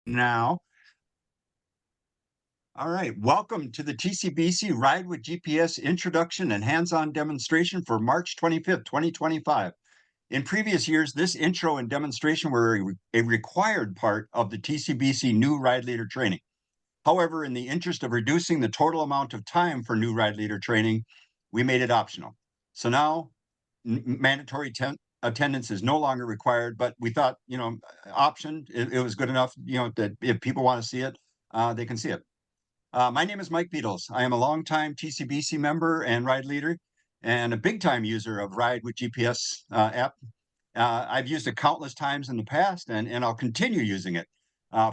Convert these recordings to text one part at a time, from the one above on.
Now. All right, welcome to the TCBC Ride with GPS Introduction and Hands-on Demonstration for March 25th, 2025. In previous years, this intro and demonstration were a required part of the TCBC new ride leader training. However, in the interest of reducing the total amount of time for new ride leader training, we made it optional. So now mandatory attendance is no longer required, but we thought, option, it was good enough, that if people want to see it, they can see it. My name is Mike Beadles. I am a longtime TCBC member and ride leader and a big time user of Ride with GPS app. I've used it countless times in the past and I'll continue using it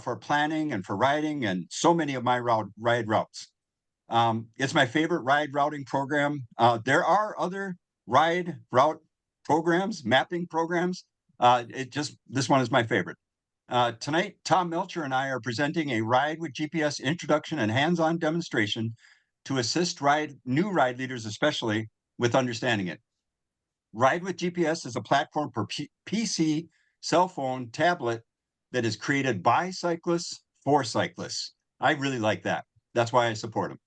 for planning and for riding and so many of my ride routes. It's my favorite ride routing program. There are other ride route programs, mapping programs. This one is my favorite. Tonight, Tom Melcher and I are presenting a Ride with GPS introduction and hands-on demonstration to assist new ride leaders, especially with understanding it. Ride with GPS is a platform for PC, cell phone, tablet that is created by cyclists for cyclists. I really like that. That's why I support them.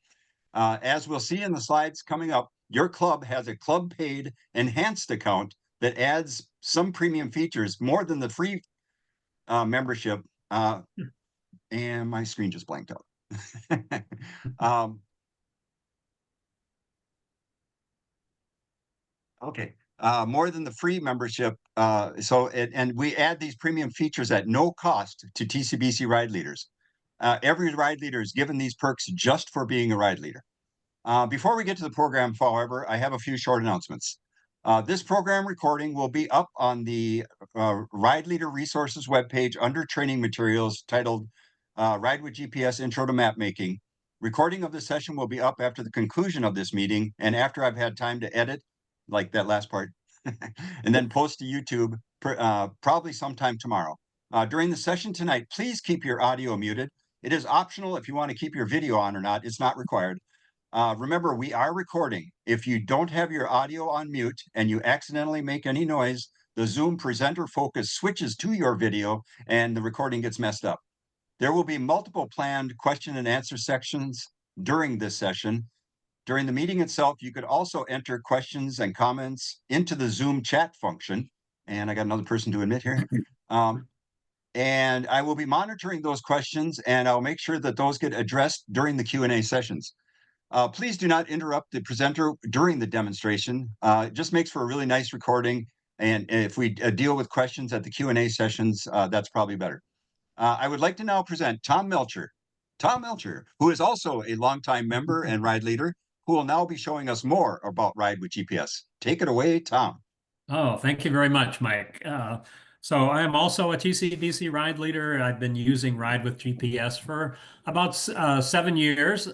As we'll see in the slides coming up, your club has a club paid enhanced account that adds some premium features more than the free membership, and my screen just blanked out. Okay, more than the free membership. And we add these premium features at no cost to TCBC ride leaders. Every ride leader is given these perks just for being a ride leader. Before we get to the program, however, I have a few short announcements. This program recording will be up on the Ride Leader Resources webpage under training materials titled Ride with GPS Intro to Map Making. Recording of the session will be up after the conclusion of this meeting and after I've had time to edit, like that last part, and then post to YouTube probably sometime tomorrow. During the session tonight, please keep your audio muted. It is optional if you want to keep your video on or not. It's not required. Remember, we are recording. If you don't have your audio on mute and you accidentally make any noise, the Zoom presenter focus switches to your video and the recording gets messed up. There will be multiple planned question and answer sections during this session. During the meeting itself, you could also enter questions and comments into the Zoom chat function. And I got another person to admit here. And I will be monitoring those questions and I'll make sure that those get addressed during the Q&A sessions. Please do not interrupt the presenter during the demonstration. It just makes for a really nice recording. And if we deal with questions at the Q&A sessions, that's probably better. I would like to now present Tom Melcher. Tom Melcher, who is also a longtime member and ride leader, who will now be showing us more about Ride with GPS. Take it away, Tom. Oh, thank you very much, Mike. So I am also a TCBC ride leader. I've been using Ride with GPS for about 7 years.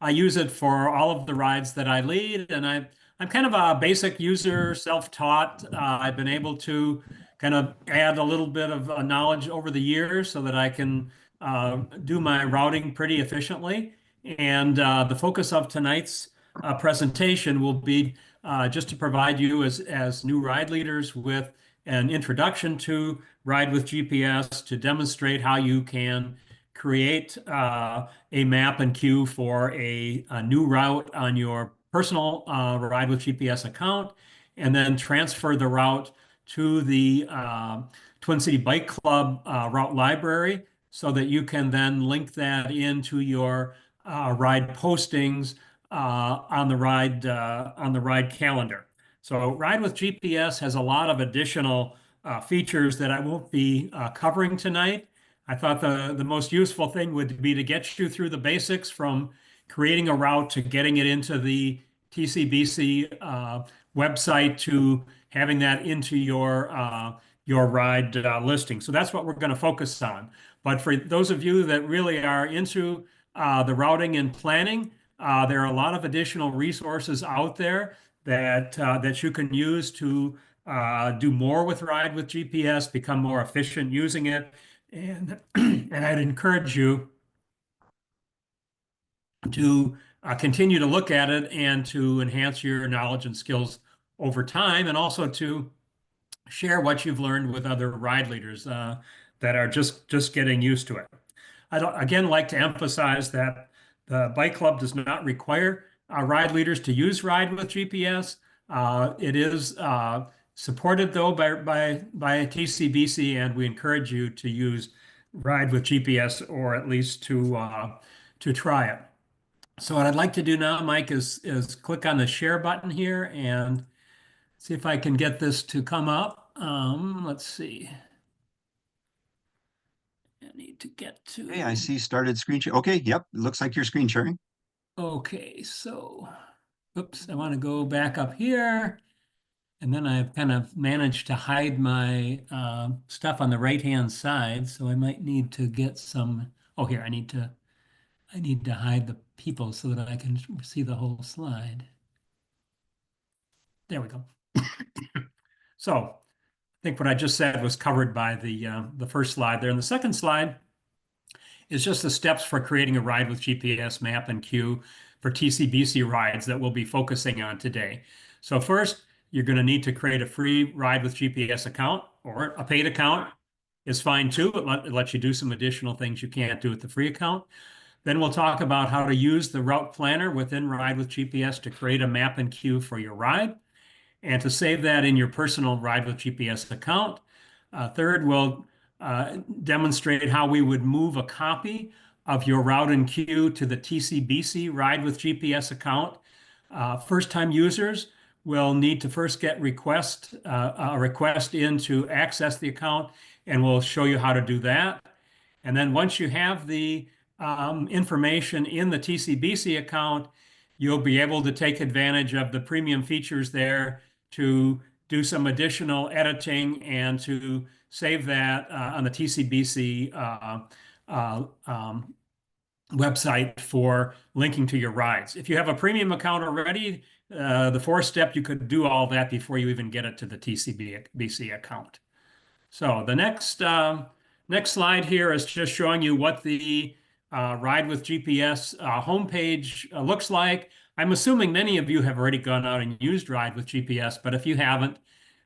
I use it for all of the rides that I lead, and I'm kind of a basic user, self-taught. I've been able to kind of add a little bit of knowledge over the years so that I can do my routing pretty efficiently. And the focus of tonight's presentation will be just to provide you as new ride leaders with an introduction to Ride with GPS to demonstrate how you can create a map and queue for a new route on your personal Ride with GPS account, and then transfer the route to the Twin City Bike Club route library so that you can then link that into your ride postings on the ride calendar. So Ride with GPS has a lot of additional features that I won't be covering tonight. I thought the most useful thing would be to get you through the basics from creating a route to getting it into the TCBC website to having that into your ride listing. So that's what we're going to focus on. But for those of you that really are into the routing and planning, there are a lot of additional resources out there that you can use to do more with Ride with GPS, become more efficient using it, and I'd encourage you to continue to look at it and to enhance your knowledge and skills over time, and also to share what you've learned with other ride leaders. that are just getting used to it. I don't, again, like to emphasize that the Bike Club does not require our ride leaders to use Ride with GPS. It is supported though by TCBC, and we encourage you to use Ride with GPS, or at least to try it. So what I'd like to do now, Mike, is click on the share button here and see if I can get this to come up. Let's see. I need to get to. Hey, I see started screen share. Okay, yep, it looks like you're screen sharing. Okay, so, oops, I want to go back up here. And then I've kind of managed to hide my stuff on the right-hand side. So I might need to get some, oh, here, I need to hide the people so that I can see the whole slide. There we go. So I think what I just said was covered by the first slide there. And the second slide is just the steps for creating a ride with GPS map and queue for TCBC rides that we'll be focusing on today. So first, you're going to need to create a free ride with GPS account, or a paid account is fine too. It lets you do some additional things you can't do with the free account. Then we'll talk about how to use the route planner within Ride with GPS to create a map and queue for your ride, and to save that in your personal Ride with GPS account. Third, we'll demonstrate how we would move a copy of your route and queue to the TCBC Ride with GPS account. First-time users will need to first get a request in to access the account, and we'll show you how to do that. And then once you have the information in the TCBC account, you'll be able to take advantage of the premium features there to do some additional editing and to save that on the TCBC website for linking to your rides. If you have a premium account already, the fourth step, you could do all that before you even get it to the TCBC account. So the next slide here is just showing you what the Ride with GPS homepage looks like. I'm assuming many of you have already gone out and used Ride with GPS, but if you haven't,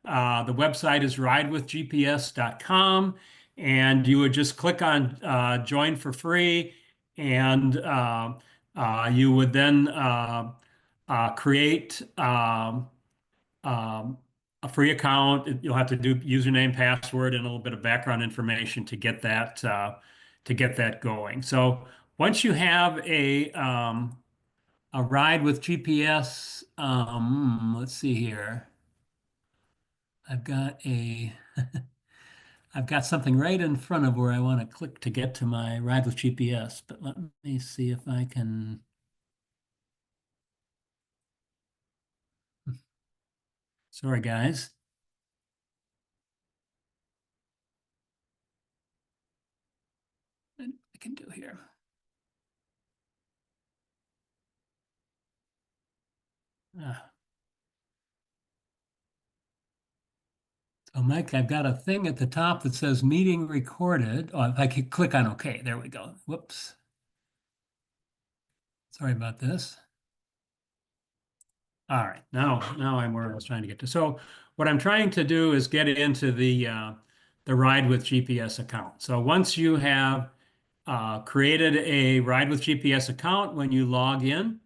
the website is ridewithgps.com, and you would just click on join for free, and you would then create a free account. You'll have to do username, password, and a little bit of background information to get that going. So once you have a ride with GPS, let's see here. I've got I've got something right in front of where I want to click to get to my ride with GPS, but let me see if I can. Sorry, guys. What I can do here. So Mike, I've got a thing at the top that says meeting recorded. Oh, if I could click on OK, there we go. Whoops. Sorry about this. All right, now I'm where I was trying to get to. So what I'm trying to do is get into the Ride with GPS account. So once you have created a Ride with GPS account, when you log in,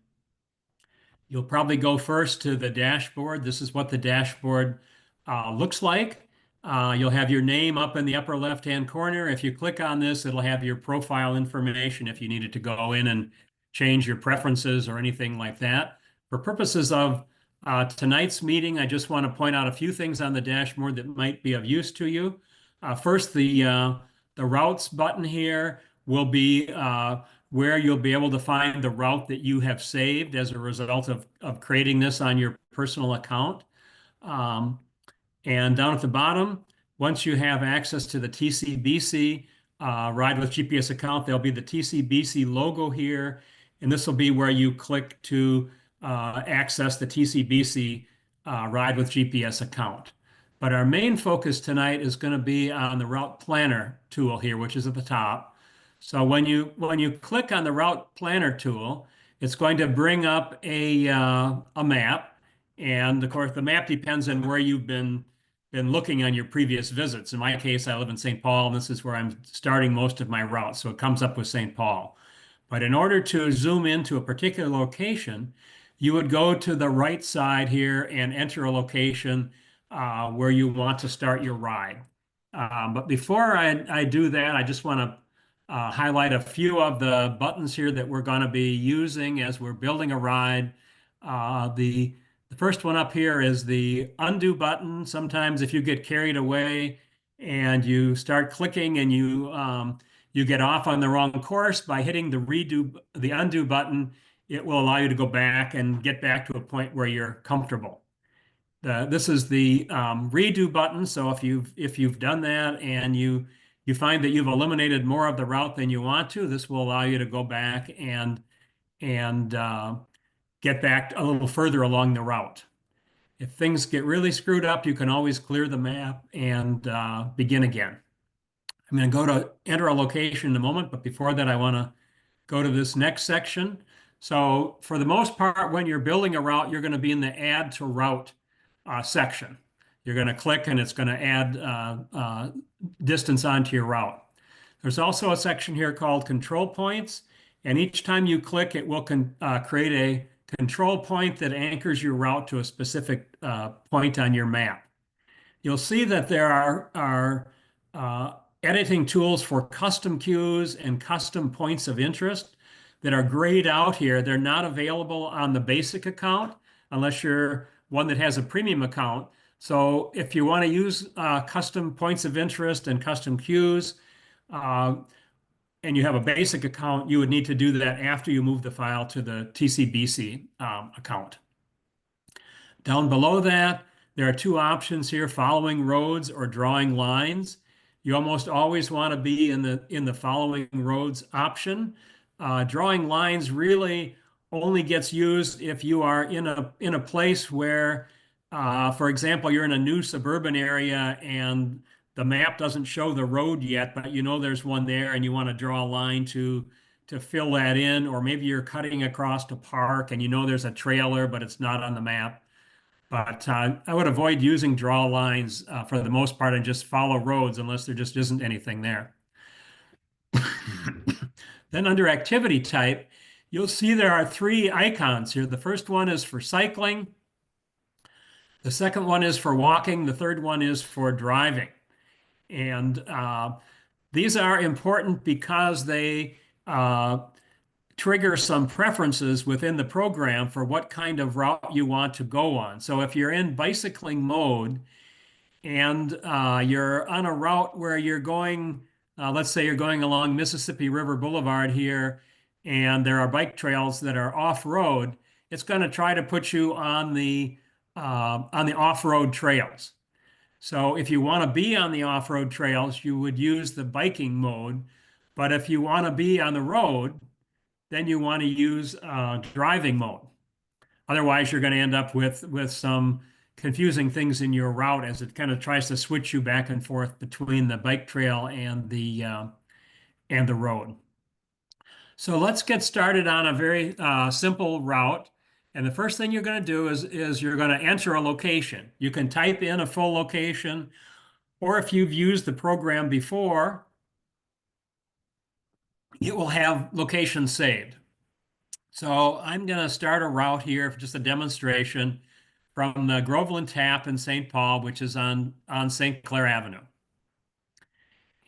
you'll probably go first to the dashboard. This is what the dashboard looks like. You'll have your name up in the upper left-hand corner. If you click on this, it'll have your profile information if you needed to go in and change your preferences or anything like that. For purposes of tonight's meeting, I just want to point out a few things on the dashboard that might be of use to you. First, the routes button here will be where you'll be able to find the route that you have saved as a result of creating this on your personal account. And down at the bottom, once you have access to the TCBC Ride with GPS account, there'll be the TCBC logo here, and this will be where you click to access the TCBC Ride with GPS account. But our main focus tonight is going to be on the Route Planner tool here, which is at the top. So when you click on the Route Planner tool, it's going to bring up a map, and of course the map depends on where you've been been looking on your previous visits. In my case, I live in St. Paul, and this is where I'm starting most of my route. So it comes up with St. Paul. But in order to zoom into a particular location, you would go to the right side here and enter a location where you want to start your ride. But before I do that, I just want to highlight a few of the buttons here that we're going to be using as we're building a ride. The first one up here is the undo button. Sometimes if you get carried away and you start clicking and you get off on the wrong course, by hitting the undo button, it will allow you to go back and get back to a point where you're comfortable. This is the redo button. So if you've done that and you find that you've eliminated more of the route than you want to, this will allow you to go back and get back a little further along the route. If things get really screwed up, you can always clear the map and begin again. I'm going to go to enter a location in a moment, but before that, I want to go to this next section. So for the most part, when you're building a route, you're going to be in the add to route section. You're going to click and it's going to add distance onto your route. There's also a section here called control points. And each time you click, it will create a control point that anchors your route to a specific point on your map. You'll see that there are editing tools for custom cues and custom points of interest that are grayed out here. They're not available on the basic account unless you're one that has a premium account. So if you want to use custom points of interest and custom cues, and you have a basic account, you would need to do that after you move the file to the TCBC account. Down below that, there are two options here, following roads or drawing lines. You almost always want to be in the following roads option. Drawing lines really only gets used if you are in a place where, for example, you're in a new suburban area and the map doesn't show the road yet, but you know there's one there and you want to draw a line to fill that in, or maybe you're cutting across a park and you know there's a trailer, but it's not on the map. But I would avoid using draw lines for the most part and just follow roads unless there just isn't anything there. Then under activity type, you'll see there are three icons here. The first one is for cycling. The second one is for walking. The third one is for driving. And these are important because they trigger some preferences within the program for what kind of route you want to go on. So if you're in bicycling mode and you're on a route where you're going, let's say you're going along Mississippi River Boulevard here, and there are bike trails that are off-road, it's going to try to put you on the off-road trails. So if you want to be on the off-road trails, you would use the biking mode. But if you want to be on the road, then you want to use driving mode. Otherwise, you're going to end up with some confusing things in your route as it kind of tries to switch you back and forth between the bike trail and the road. So let's get started on a very simple route. And the first thing you're going to do is you're going to enter a location. You can type in a full location, or if you've used the program before, it will have locations saved. So I'm going to start a route here for just a demonstration from the Groveland Tap in St. Paul, which is on St. Clair Avenue.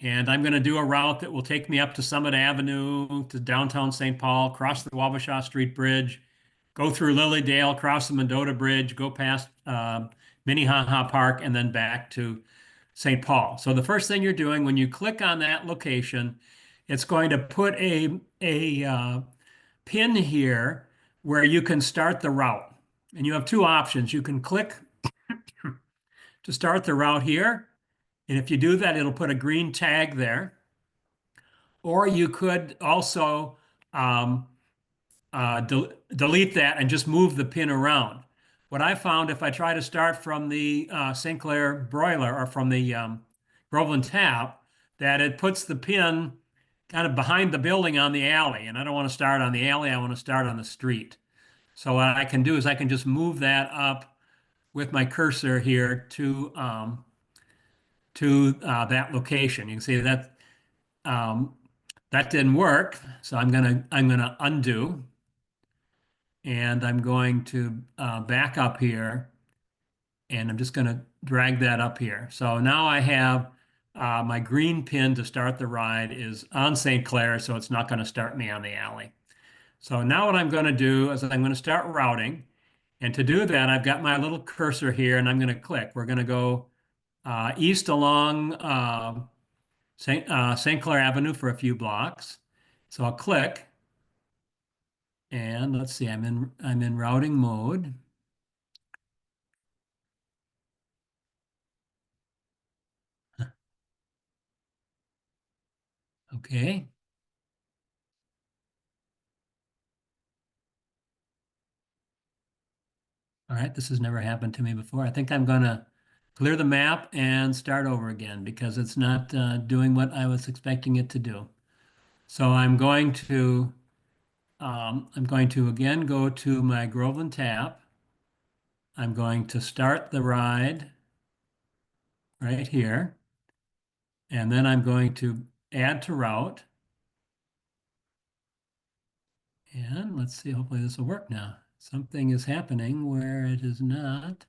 And I'm going to do a route that will take me up to Summit Avenue, to downtown St. Paul, cross the Wabasha Street Bridge, go through Lilydale, cross the Mendota Bridge, go past Minnehaha Park, and then back to St. Paul. So the first thing you're doing when you click on that location, it's going to put a pin here where you can start the route. And you have two options. You can click to start the route here. And if you do that, it'll put a green tag there. Or you could also delete that and just move the pin around. What I found, if I try to start from the St. Clair broiler or from the Groveland Tap, that it puts the pin kind of behind the building on the alley. And I don't want to start on the alley. I want to start on the street. So what I can do is I can just move that up with my cursor here to to that location. You can see that um, that didn't work, so I'm gonna undo, and I'm going to back up here, and I'm just gonna drag that up here. So now I have my green pin to start the ride is on St. Clair, so it's not going to start me on the alley. So now what I'm going to do is I'm going to start routing. And to do that, I've got my little cursor here and I'm going to click. We're going to go east along St. Clair Avenue for a few blocks. So I'll click and let's see, I'm in routing mode. Okay. All right, this has never happened to me before. I think I'm going to clear the map and start over again because it's not doing what I was expecting it to do. So I'm going to again go to my Groveland tap. I'm going to start the ride right here, and then I'm going to add to route. And let's see, hopefully this will work now. Something is happening where it is not.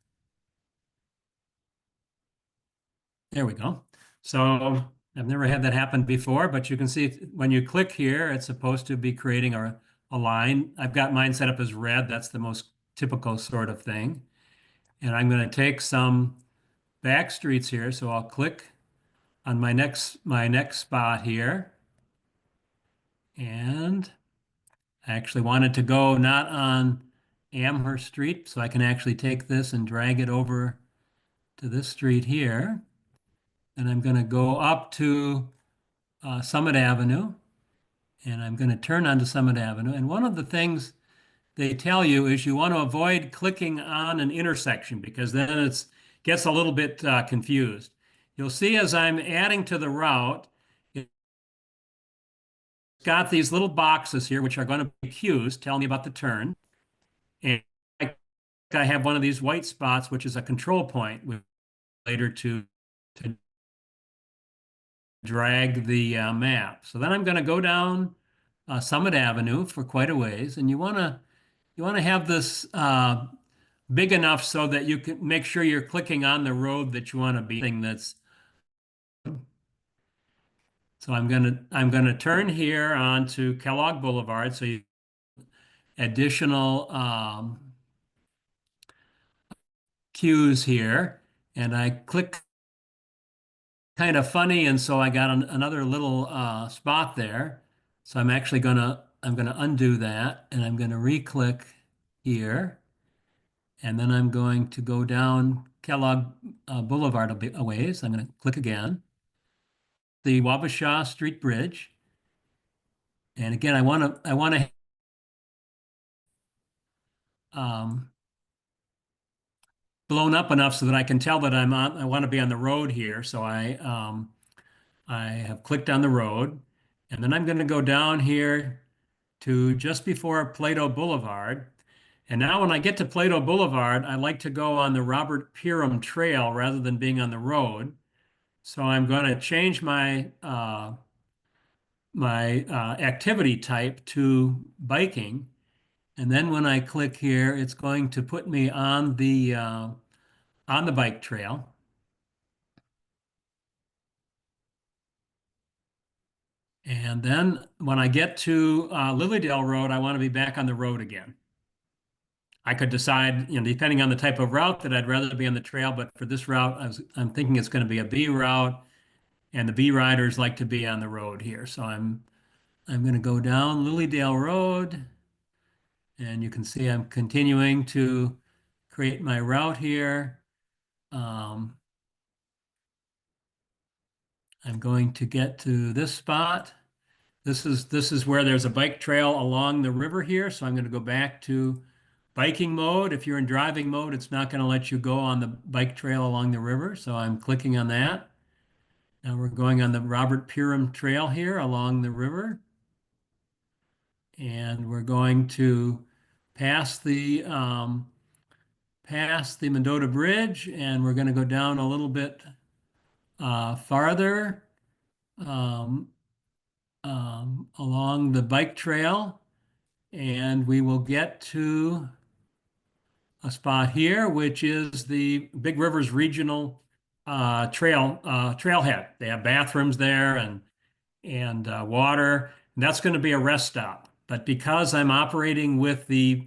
There we go. So I've never had that happen before, but you can see when you click here, it's supposed to be creating a line. I've got mine set up as red. That's the most typical sort of thing. And I'm going to take some back streets here. So I'll click on my next spot here. And I actually wanted to go not on Amherst Street, so I can actually take this and drag it over to this street here. And I'm going to go up to Summit Avenue, and I'm going to turn onto Summit Avenue. And one of the things they tell you is you want to avoid clicking on an intersection because then it gets a little bit confused. You'll see as I'm adding to the route, it's got these little boxes here, which are going to be cues telling me about the turn. And I have one of these white spots, which is a control point later to drag the map. So then I'm going to go down Summit Avenue for quite a ways, and you want to have this big enough so that you can make sure you're clicking on the road that you want to be. That's so I'm gonna turn here onto Kellogg Boulevard. So you additional cues here, and I click kind of funny, and so I got another little spot there. So I'm gonna undo that, and I'm gonna re-click here, and then I'm going to go down Kellogg Boulevard a ways. I'm gonna click again, the Wabasha Street Bridge, and again I want to um, blown up enough so that I can tell that I want to be on the road here. So I have clicked on the road, and then I'm going to go down here to just before Plato Boulevard. And now when I get to Plato Boulevard, I like to go on the Robert Pieram Trail rather than being on the road. So I'm going to change my activity type to biking. And then when I click here, it's going to put me on the bike trail. And then when I get to Lilydale Road, I want to be back on the road again. I could decide, depending on the type of route, that I'd rather be on the trail. But for this route, I'm thinking it's going to be a B route, and the B riders like to be on the road here. So I'm going to go down Lilydale Road, and you can see I'm continuing to create my route here. I'm going to get to this spot. This is where there's a bike trail along the river here. So I'm going to go back to biking mode. If you're in driving mode, it's not going to let you go on the bike trail along the river. So I'm clicking on that. Now we're going on the Robert Pieram Trail here along the river. And we're going to pass the Mendota Bridge, and we're going to go down a little bit farther um, along the bike trail, and we will get to a spot here, which is the Big Rivers Regional trailhead. They have bathrooms there and water. And that's going to be a rest stop. But because I'm operating with the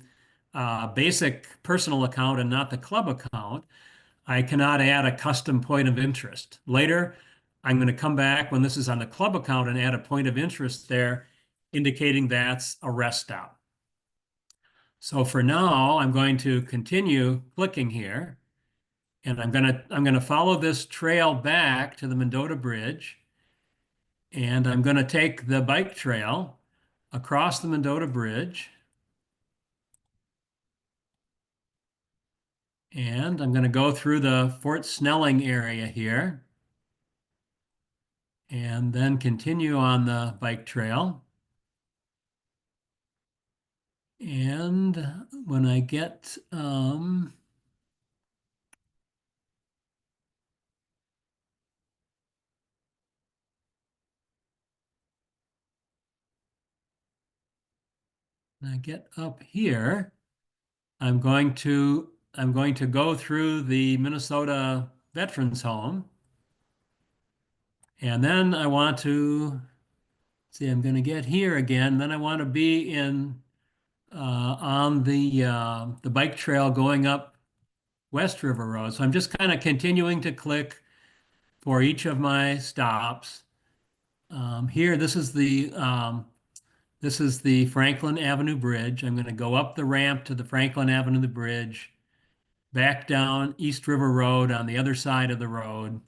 basic personal account and not the club account, I cannot add a custom point of interest. Later, I'm going to come back when this is on the club account and add a point of interest there, indicating that's a rest stop. So for now, I'm going to continue clicking here, and I'm going to follow this trail back to the Mendota Bridge, and I'm going to take the bike trail across the Mendota Bridge, and I'm going to go through the Fort Snelling area here, and then continue on the bike trail. And when I get up here, I'm going to go through the Minnesota Veterans Home, and then I want to see. I'm going to get here again. Then I want to be in on the bike trail going up West River Road. So I'm just kind of continuing to click for each of my stops. Here, this is the Franklin Avenue Bridge. I'm going to go up the ramp to the Franklin Avenue Bridge, back down East River Road on the other side of the road.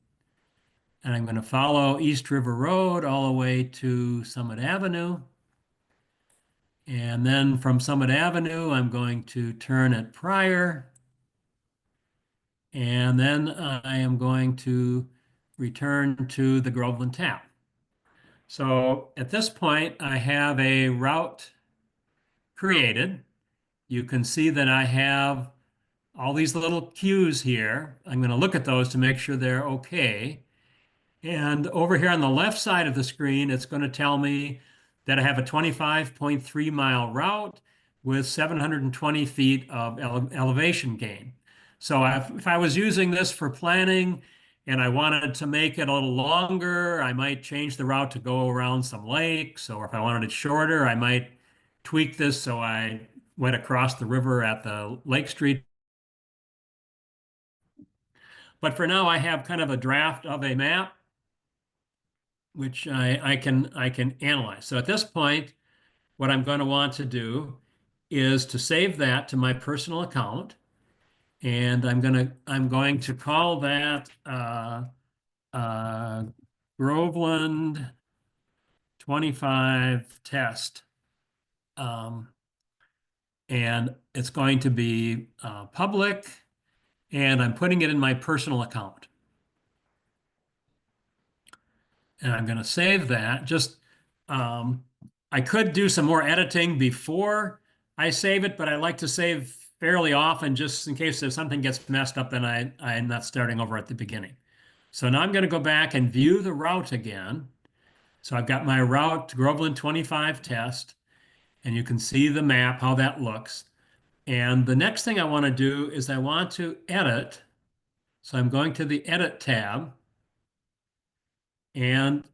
And I'm going to follow East River Road all the way to Summit Avenue. And then from Summit Avenue, I'm going to turn at Pryor. And then I am going to return to the Groveland Tap. So at this point, I have a route created. You can see that I have all these little cues here. I'm going to look at those to make sure they're okay. And over here on the left side of the screen, it's going to tell me that I have a 25.3 mile route with 720 feet of elevation gain. So if I was using this for planning and I wanted to make it a little longer, I might change the route to go around some lakes. Or if I wanted it shorter, I might tweak this so I went across the river at the Lake Street. But for now, I have kind of a draft of a map, which I can analyze. So at this point, what I'm going to want to do is to save that to my personal account, and I'm going to call that uh, Groveland 25 test, and it's going to be public, and I'm putting it in my personal account. And I'm going to save that. I could do some more editing before I save it, but I like to save fairly often just in case if something gets messed up, then I'm not starting over at the beginning. So now I'm going to go back and view the route again. So I've got my route Groveland 25 test, and you can see the map, how that looks. And the next thing I want to do is I want to edit. So I'm going to the Edit tab. And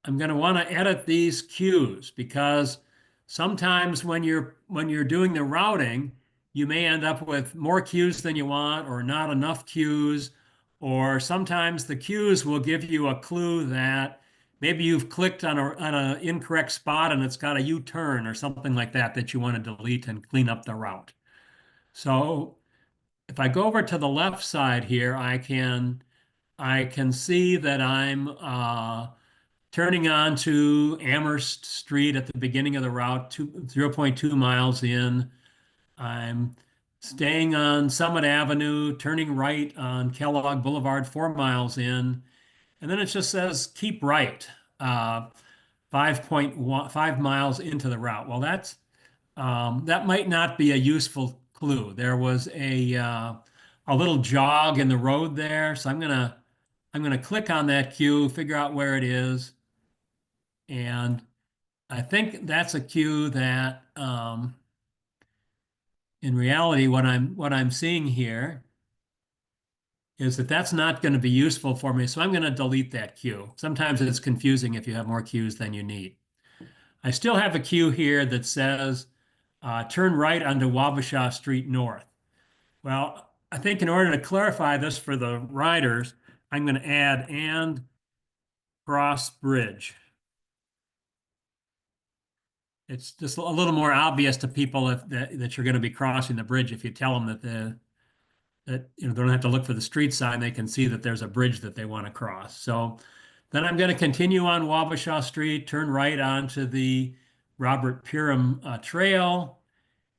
I'm going to want to edit these cues because sometimes when you're doing the routing, you may end up with more cues than you want or not enough cues, or sometimes the cues will give you a clue that maybe you've clicked on an incorrect spot and it's got a U-turn or something like that that you want to delete and clean up the route. So if I go over to the left side here, I can see that I'm turning on to Amherst Street at the beginning of the route, 0.2 miles in. I'm staying on Summit Avenue, turning right on Kellogg Boulevard, 4 miles in. And then it just says keep right, 5.5 miles into the route. Well, that might not be a useful clue. There was a little jog in the road there, so I'm gonna I'm going to click on that cue, figure out where it is. And I think that's a cue that in reality, what I'm seeing here is that that's not going to be useful for me. So I'm going to delete that cue. Sometimes it's confusing if you have more cues than you need. I still have a cue here that says turn right onto Wabasha Street North. Well, I think in order to clarify this for the riders, I'm going to add and cross bridge. It's just a little more obvious to people that you're going to be crossing the bridge if you tell them that they don't have to look for the street sign. They can see that there's a bridge that they want to cross. So then I'm going to continue on Wabasha Street, turn right onto the Robert Purim Trail,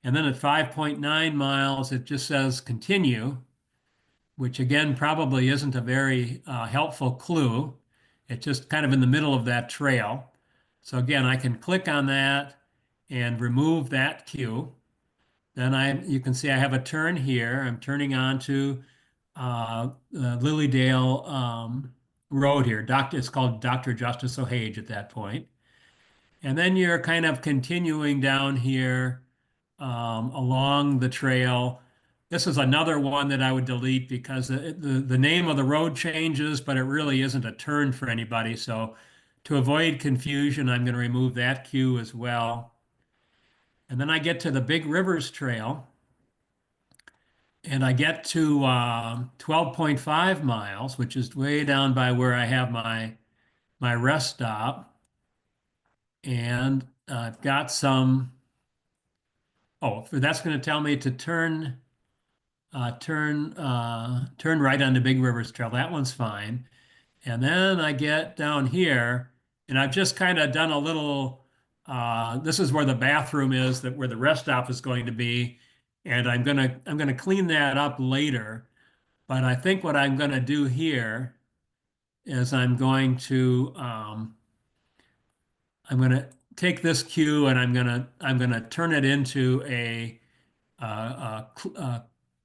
and then at 5.9 miles, it just says continue, which again probably isn't a very helpful clue. It's just kind of in the middle of that trail. So again, I can click on that and remove that cue. Then you can see I have a turn here. I'm turning onto Lilydale Road here. It's called Dr. Justice O'Hage at that point. And then you're kind of continuing down here along the trail. This is another one that I would delete because the name of the road changes, but it really isn't a turn for anybody. So to avoid confusion, I'm going to remove that cue as well. And then I get to the Big Rivers Trail and I get to 12.5 miles, which is way down by where I have my rest stop. And I've got some. Oh, that's going to tell me to turn right on the Big Rivers Trail. That one's fine. And then I get down here, and I've just kind of done a little. This is where the bathroom is, that where the rest stop is going to be, and I'm gonna clean that up later. But I think what I'm going to do here is I'm going to take this cue and I'm going to turn it into a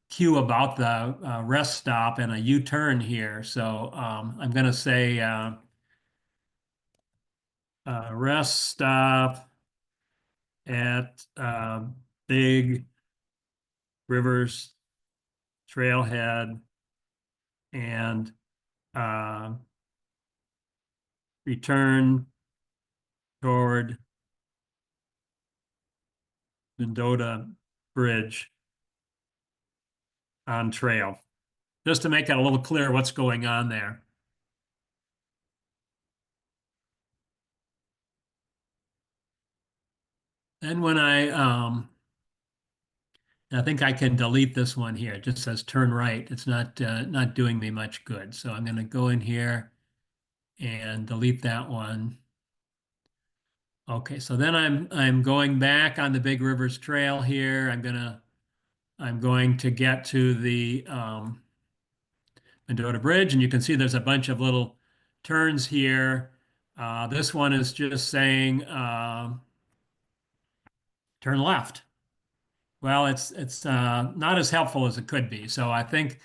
cue about the rest stop and a U-turn here. So I'm going to say rest stop at Big Rivers Trailhead and uh, return toward Mendota Bridge on trail, just to make it a little clear what's going on there. And when I think I can delete this one here. It just says turn right. It's not doing me much good. So I'm going to go in here and delete that one. Okay, so then I'm going back on the Big Rivers Trail here. I'm going to get to the Mendota Bridge, and you can see there's a bunch of little turns here. This one is just saying turn left. Well, it's not as helpful as it could be. So I think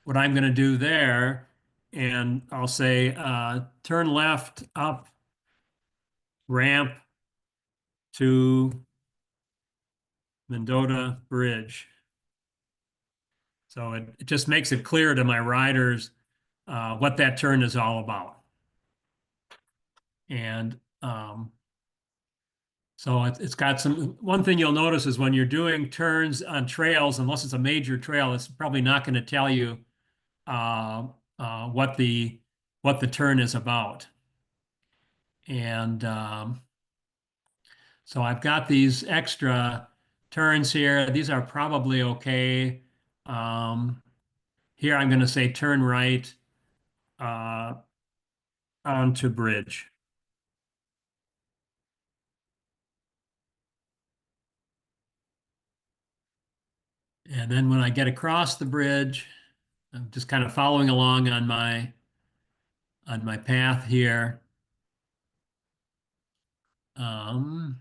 what I'm going to do there, and I'll say turn left up ramp to Mendota Bridge. So it just makes it clear to my riders what that turn is all about. And so it's got one thing you'll notice is when you're doing turns on trails, unless it's a major trail, it's probably not going to tell you uh, what the turn is about. And so I've got these extra turns here. These are probably okay. Um, Here I'm going to say turn right uh, onto bridge. And then when I get across the bridge, I'm just kind of following along on my path here. Um,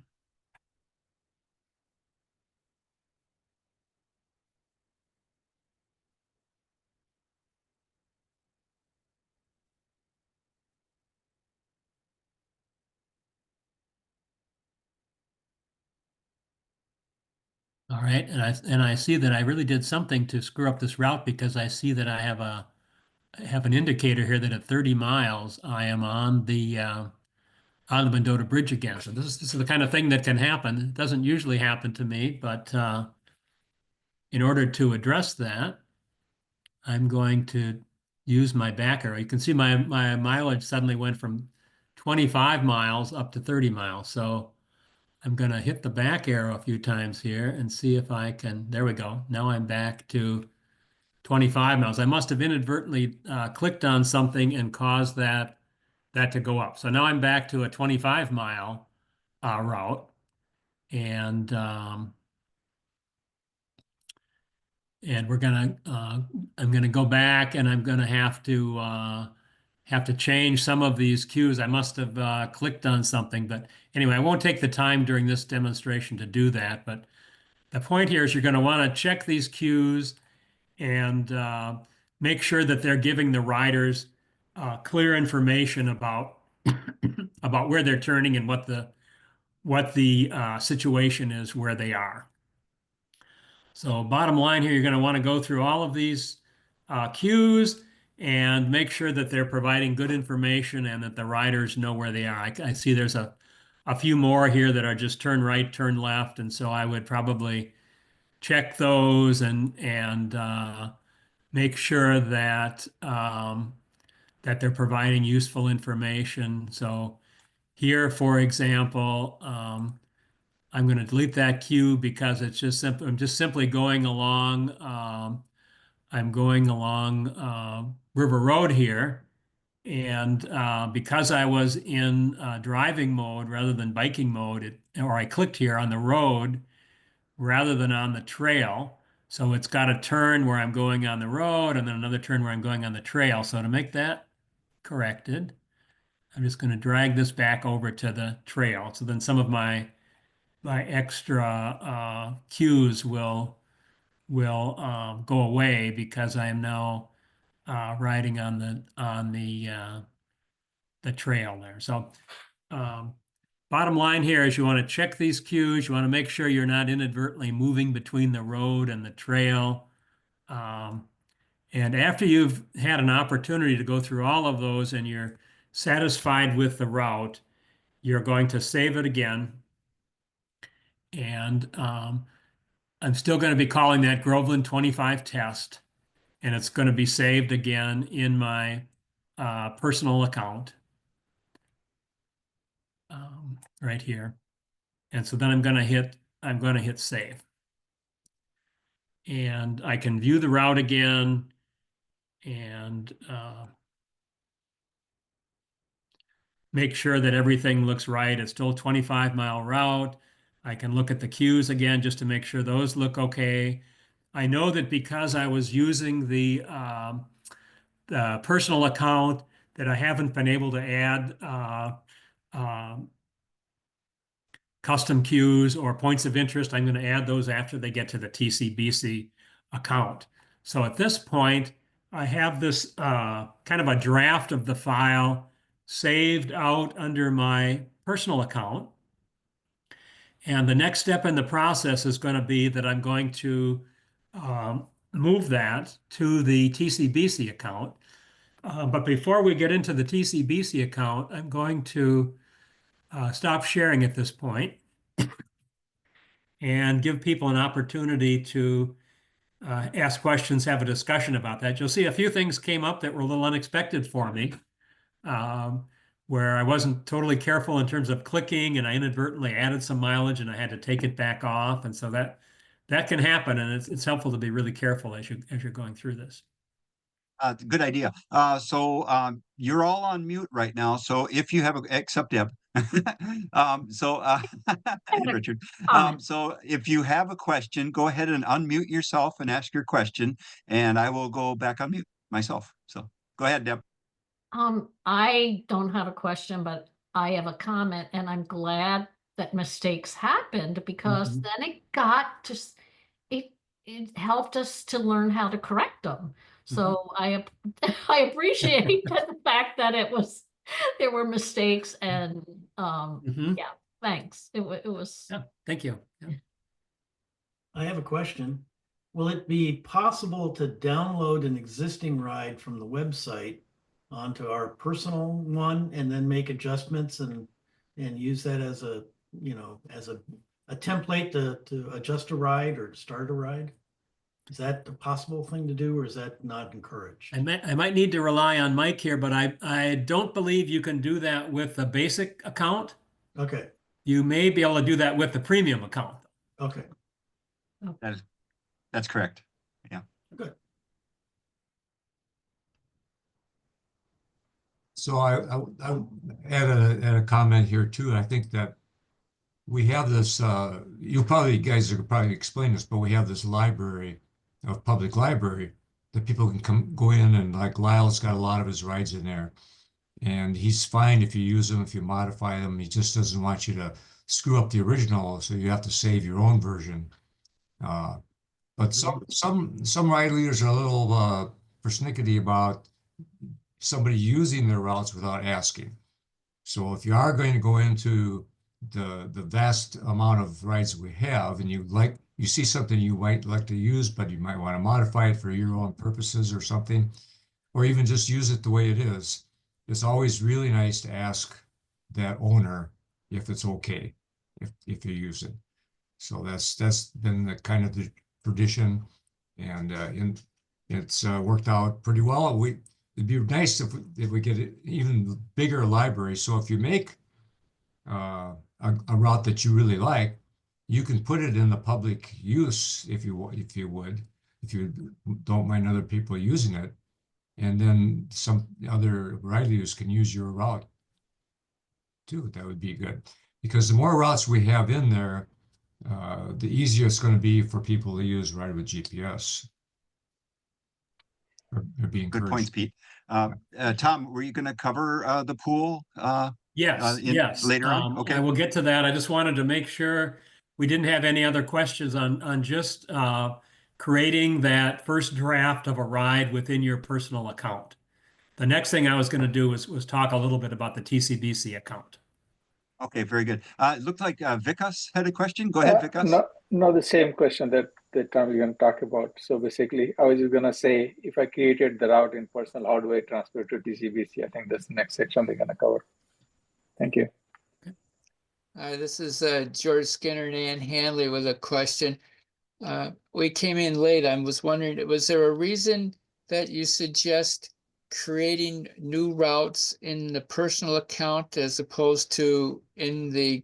All right, and I see that I really did something to screw up this route because I see that I have an indicator here that at 30 miles I am on the Mendota Bridge again. So this is the kind of thing that can happen. It doesn't usually happen to me, but in order to address that, I'm going to use my back arrow. You can see my mileage suddenly went from 25 miles up to 30 miles. So I'm going to hit the back arrow a few times here and see if I can. There we go. Now I'm back to 25 miles. I must have inadvertently clicked on something and caused that to go up. So now I'm back to a 25 mile route, and we're gonna I'm gonna go back, and I'm gonna have to change some of these cues. I must have clicked on something, but anyway, I won't take the time during this demonstration to do that. But the point here is you're going to want to check these cues and make sure that they're giving the riders clear information about about where they're turning and what the situation is where they are. So bottom line here, you're going to want to go through all of these cues and make sure that they're providing good information and that the riders know where they are. I see there's a few more here that are just turn right, turn left, and so I would probably check those and make sure that that they're providing useful information. So here, for example, I'm going to delete that cue because it's just simple. I'm just simply going along. I'm going along River Road here, and because I was in driving mode rather than biking mode, or I clicked here on the road rather than on the trail. So it's got a turn where I'm going on the road and then another turn where I'm going on the trail. So to make that corrected, I'm just going to drag this back over to the trail. So then some of my extra cues will go away because I am now riding on the trail there. So um, bottom line here is you want to check these cues. You want to make sure you're not inadvertently moving between the road and the trail. Um, and after you've had an opportunity to go through all of those and you're satisfied with the route, you're going to save it again. And I'm still going to be calling that Groveland 25 test, and it's going to be saved again in my personal account right here. And so then I'm going to hit save. And I can view the route again and make sure that everything looks right. It's still a 25-mile route. I can look at the cues again just to make sure those look okay. I know that because I was using the personal account that I haven't been able to add custom cues or points of interest. I'm going to add those after they get to the TCBC account. So at this point, I have this kind of a draft of the file saved out under my personal account. And the next step in the process is going to be that I'm going to move that to the TCBC account. But before we get into the TCBC account, I'm going to stop sharing at this point and give people an opportunity to ask questions, have a discussion about that. You'll see a few things came up that were a little unexpected for me, um, where I wasn't totally careful in terms of clicking and I inadvertently added some mileage and I had to take it back off. And so that can happen, and it's helpful to be really careful as you're going through this. Good idea. You're all on mute right now. So if you have except Deb. And Richard. So if you have a question, go ahead and unmute yourself and ask your question, and I will go back on mute myself. So go ahead, Deb. I don't have a question, but I have a comment, and I'm glad that mistakes happened because then it got just it helped us to learn how to correct them. So I appreciate the fact that there were mistakes and yeah, thanks. It was Yeah, thank you. Yeah. I have a question. Will it be possible to download an existing ride from the website onto our personal one and then make adjustments and use that as a, as a template to adjust a ride or to start a ride? Is that a possible thing to do, or is that not encouraged? I might need to rely on Mike here, but I don't believe you can do that with the basic account. Okay, You may be able to do that with the premium account. okay, That's correct. Yeah. good. So I add a comment here too. And I think that we have this, you guys are probably explain this, but we have this library of public library that people can go in, and like Lyle's got a lot of his rides in there. And he's fine if you use them, if you modify them. He just doesn't want you to screw up the original, so you have to save your own version. But some ride leaders are a little persnickety about somebody using their routes without asking. So if you are going to go into the vast amount of rides we have, and you see something you might like to use, but you might want to modify it for your own purposes or something, or even just use it the way it is, it's always really nice to ask that owner if it's okay if you use it. So that's been the kind of the tradition, and it's worked out pretty well. It'd be nice if we get an even bigger library. So if you make a route that you really like, you can put it in the public use if you don't mind other people using it, and then some other ride leaders can use your route too. That would be good, because the more routes we have in there, the easier it's going to be for people to use Ride with GPS. Or be Good points, encouraged. Pete. Tom, were you going to cover the pool? Yes, yes. Later on? Okay. I will get to that. I just wanted to make sure we didn't have any other questions on just creating that first draft of a ride within your personal account. The next thing I was going to do was talk a little bit about the TCBC account. Okay, very good. It looked like Vikas had a question. Go ahead, Vikas. No, the same question that Tom is going to talk about. So basically, I was just going to say, if I created the route in personal, how do I transfer it to TCBC? I think that's the next section they're going to cover. Thank you. This is George Skinner and Ann Hanley with a question. We came in late. I was wondering, was there a reason that you suggest creating new routes in the personal account as opposed to in the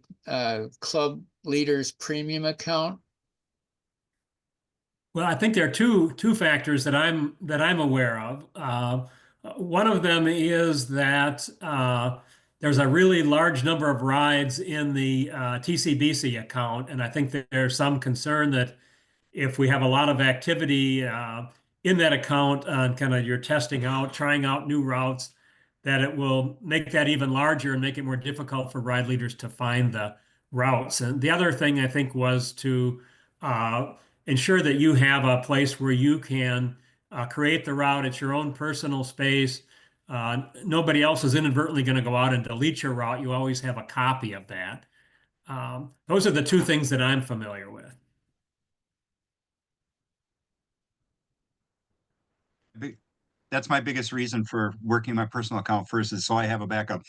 club leaders premium account? Well, I think there are two factors that I'm aware of. One of them is that there's a really large number of rides in the TCBC account, and I think that there's some concern that if we have a lot of activity in that account on kind of you're testing out, trying out new routes, that it will make that even larger and make it more difficult for ride leaders to find the routes. And the other thing I think was to ensure that you have a place where you can create the route at your own personal space. Nobody else is inadvertently going to go out and delete your route. You always have a copy of that. Those are the two things that I'm familiar with. That's my biggest reason for working my personal account first, is so I have a backup.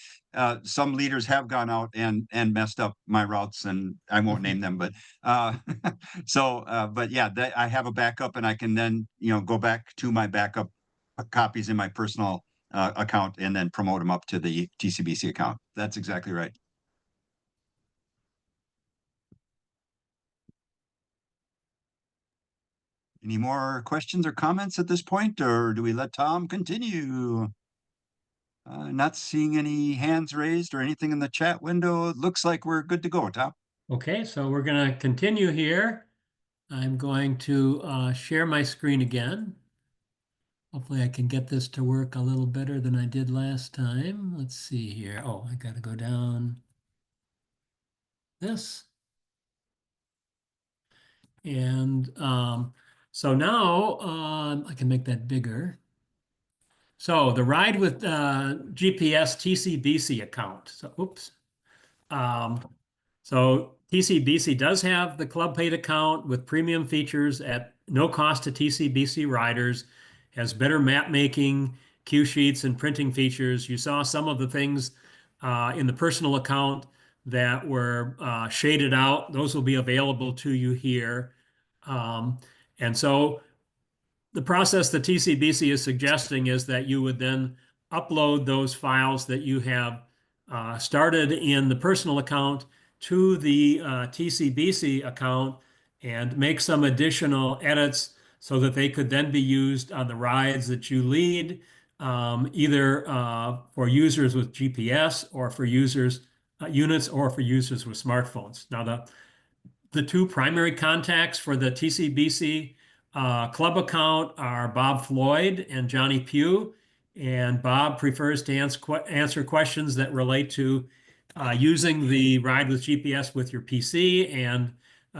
Some leaders have gone out and messed up my routes, and I won't name them, but but yeah, I have a backup, and I can then go back to my backup copies in my personal account and then promote them up to the TCBC account. That's exactly right. Any more questions or comments at this point, or do we let Tom continue? Not seeing any hands raised or anything in the chat window. It looks like we're good to go, Tom. Okay, so we're going to continue here. I'm going to share my screen again. Hopefully I can get this to work a little better than I did last time. Let's see here. Oh, I got to go down this. And so now I can make that bigger. So the Ride with GPS TCBC account. So, oops. So TCBC does have the club paid account with premium features at no cost to TCBC riders, has better map making, cue sheets, and printing features. You saw some of the things in the personal account that were shaded out. Those will be available to you here. And so the process the TCBC is suggesting is that you would then upload those files that you have started in the personal account to the TCBC account and make some additional edits so that they could then be used on the rides that you lead, either for users with GPS or for users units or for users with smartphones. Now, the two primary contacts for the TCBC club account are Bob Floyd and Johnny Pugh. And Bob prefers to answer questions that relate to using the Ride with GPS with your PC, and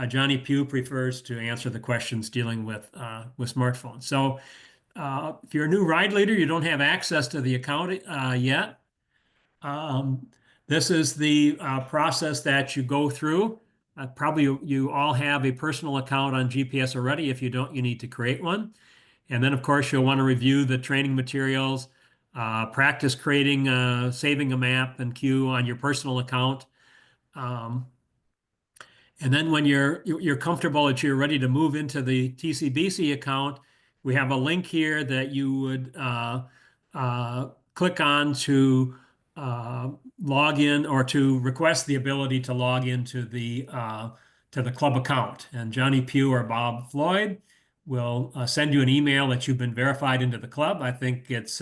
Johnny Pugh prefers to answer the questions dealing with smartphones. So if you're a new ride leader, you don't have access to the account yet. This is the process that you go through. Probably you all have a personal account on GPS already. If you don't, you need to create one. And then, of course, you'll want to review the training materials, practice creating, saving a map and cue on your personal account. And then when you're comfortable that you're ready to move into the TCBC account, we have a link here that you would click on to log in or to request the ability to log into the club account. And Johnny Pugh or Bob Floyd will send you an email that you've been verified into the club. I think it's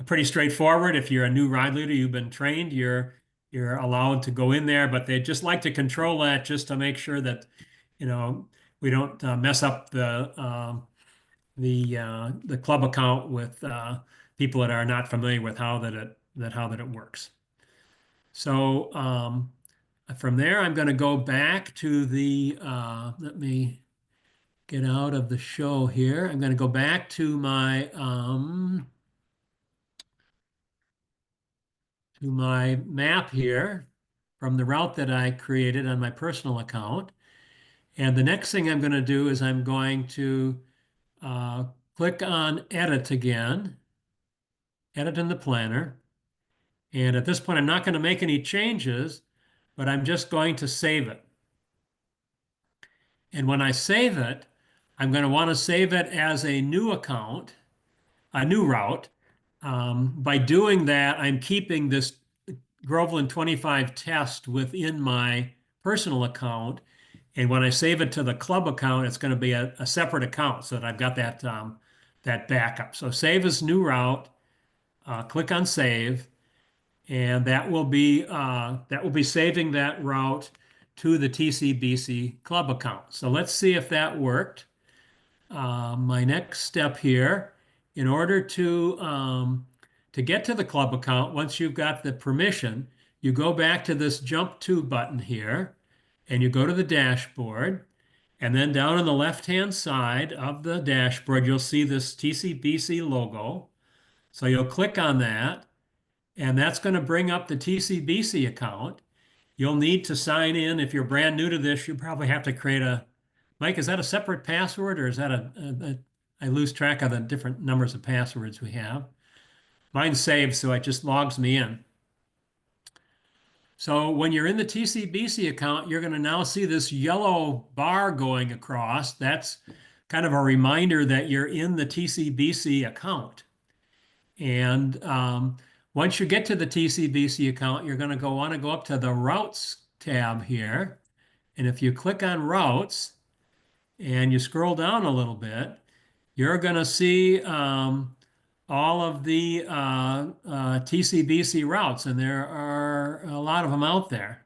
pretty straightforward. If you're a new ride leader, you've been trained, you're allowed to go in there, but they just like to control that just to make sure that, we don't mess up the club account with people that are not familiar with how that it works. So from there, I'm going to go back to let me get out of the show here. I'm going to go back to my map here from the route that I created on my personal account. And the next thing I'm going to do is I'm going to click on Edit again, Edit in the Planner. And at this point, I'm not going to make any changes, but I'm just going to save it. And when I save it, I'm going to want to save it as a new account, a new route. By doing that, I'm keeping this Groveland 25 test within my personal account. And when I save it to the club account, it's going to be a separate account so that I've got that backup. So save as new route, click on save, and that will be saving that route to the TCBC club account. So let's see if that worked. My next step here, in order to get to the club account, once you've got the permission, you go back to this jump to button here, and you go to the dashboard, and then down on the left-hand side of the dashboard, you'll see this TCBC logo. So you'll click on that, and that's going to bring up the TCBC account. You'll need to sign in. If you're brand new to this, you probably have to create Mike, is that a separate password, or is that I lose track of the different numbers of passwords we have. Mine's saved, so it just logs me in. So when you're in the TCBC account, you're going to now see this yellow bar going across. That's kind of a reminder that you're in the TCBC account. And once you get to the TCBC account, you're going to want to go up to the Routes tab here. And if you click on Routes and you scroll down a little bit, you're going to see all of the TCBC routes, and there are a lot of them out there.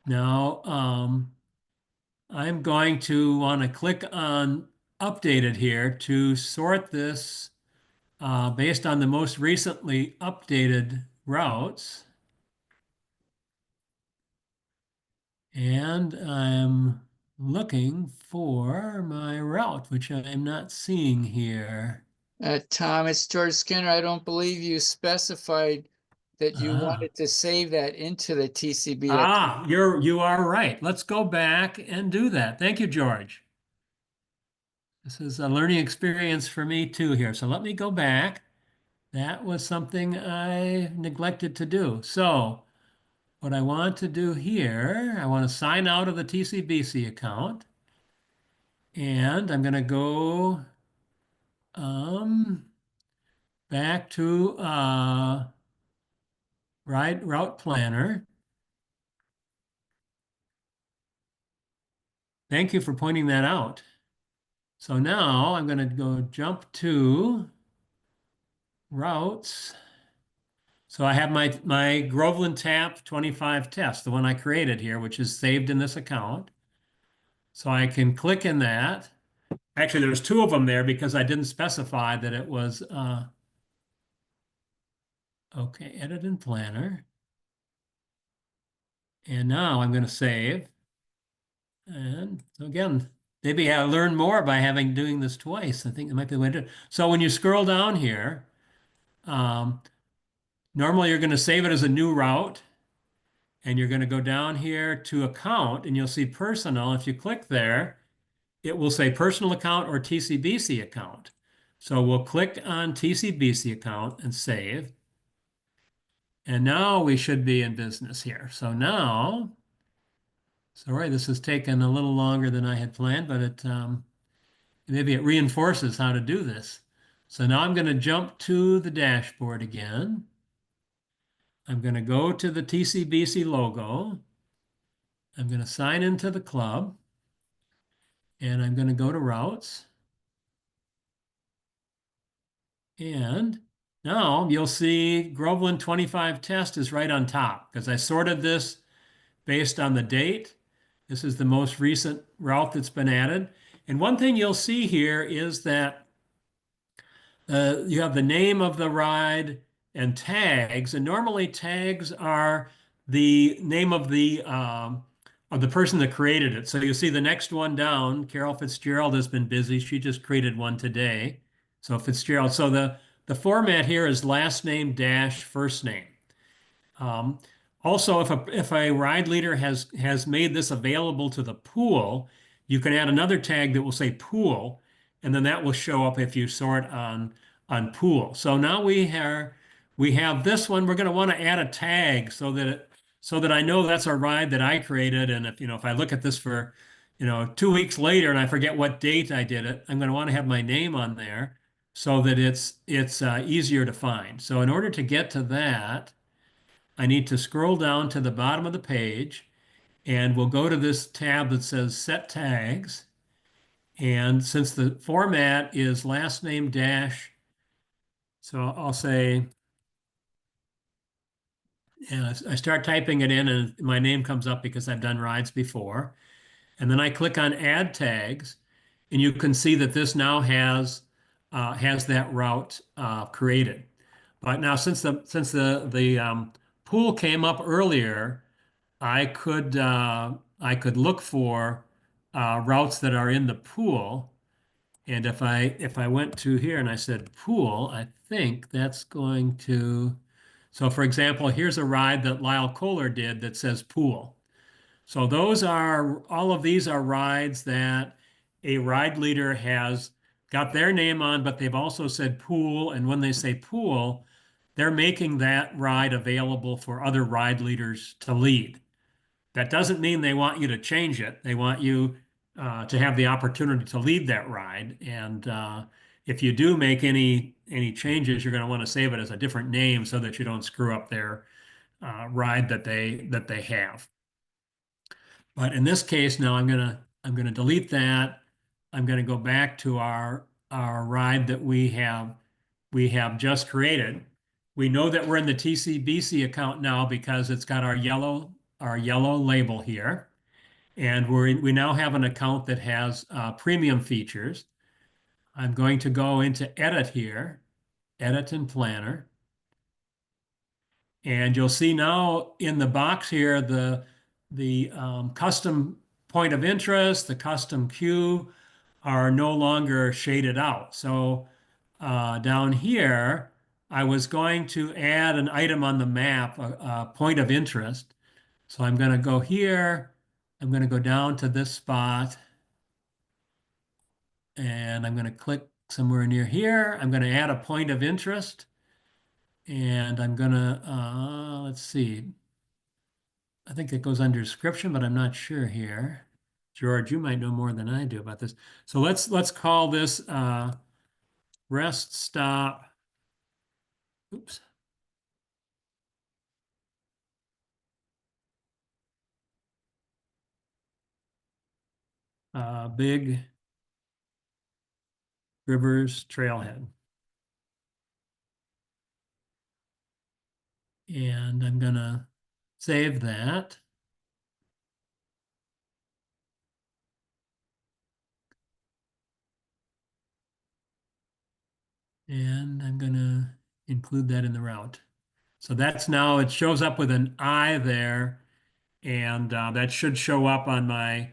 Now, I'm going to want to click on Updated here to sort this based on the most recently updated routes. And I'm looking for my route, which I'm not seeing here. Tom, it's George Skinner. I don't believe you specified that you Ah. wanted to save that into the TCB. You are right. Let's go back and do that. Thank you, George. This is a learning experience for me too here. So let me go back. That was something I neglected to do. So what I want to do here, I want to sign out of the TCBC account. And I'm going to go back to Route Planner. Thank you for pointing that out. So now I'm going to go jump to routes. So I have my Groveland TAP 25 test, the one I created here, which is saved in this account. So I can click in that. Actually, there's two of them there because I didn't specify that it was, okay, edit in Planner. And now I'm going to save. And so again, maybe I learn more by doing this twice. I think that might be the way to do it. So when you scroll down here, normally you're going to save it as a new route. And you're going to go down here to account and you'll see personal. If you click there, it will say personal account or TCBC account. So we'll click on TCBC account and save. And now we should be in business here. So now, sorry, this has taken a little longer than I had planned, but maybe it reinforces how to do this. So now I'm going to jump to the dashboard again. I'm going to go to the TCBC logo. I'm going to sign into the club. And I'm going to go to routes. And now you'll see Groveland 25 test is right on top because I sorted this based on the date. This is the most recent route that's been added. And one thing you'll see here is that you have the name of the ride and tags. And normally tags are the name of the person that created it. So you see the next one down, Carol Fitzgerald has been busy. She just created one today. So Fitzgerald. So the format here is last name dash first name. Also, if a ride leader has made this available to the pool, you can add another tag that will say pool, and then that will show up if you sort on pool. So now we have this one. We're going to want to add a tag so that I know that's a ride that I created. And if I look at this for 2 weeks later and I forget what date I did it, I'm going to want to have my name on there so that it's easier to find. So in order to get to that, I need to scroll down to the bottom of the page and we'll go to this tab that says Set Tags. And since the format is last name dash, so I'll say, and I start typing it in and my name comes up because I've done rides before. And then I click on Add Tags and you can see that this now has that route created. But now since the pool came up earlier, I could look for routes that are in the pool. And if I went to here and I said pool, I think that's going to, so for example, here's a ride that Lyle Kohler did that says pool. So all of these are rides that a ride leader has got their name on, but they've also said pool. And when they say pool, they're making that ride available for other ride leaders to lead. That doesn't mean they want you to change it. They want you to have the opportunity to lead that ride. And if you do make any changes, you're going to want to save it as a different name so that you don't screw up their ride that they have. But in this case, now I'm gonna delete that. I'm gonna go back to our ride that we have just created. We know that we're in the TCBC account now because it's got our yellow label here, and we now have an account that has premium features. I'm going to go into Edit here, Edit in Planner. And you'll see now in the box here, the custom point of interest, the custom queue are no longer shaded out. So down here, I was going to add an item on the map, a point of interest. So I'm going to go here. I'm going to go down to this spot. And I'm going to click somewhere near here. I'm going to add a point of interest. And I'm going to, let's see. I think it goes under description, but I'm not sure here. George, you might know more than I do about this. So let's call this rest stop. Oops. Big Rivers Trailhead. And I'm going to save that. And I'm going to include that in the route. So that's now, it shows up with an I there, and that should show up on my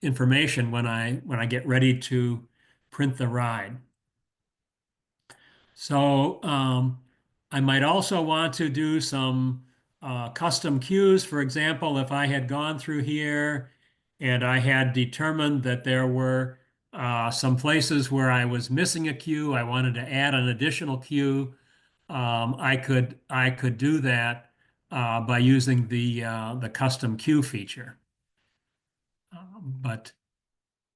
information when I get ready to print the ride. So I might also want to do some custom cues. For example, if I had gone through here and I had determined that there were some places where I was missing a cue, I wanted to add an additional cue. I could do that by using the custom cue feature. But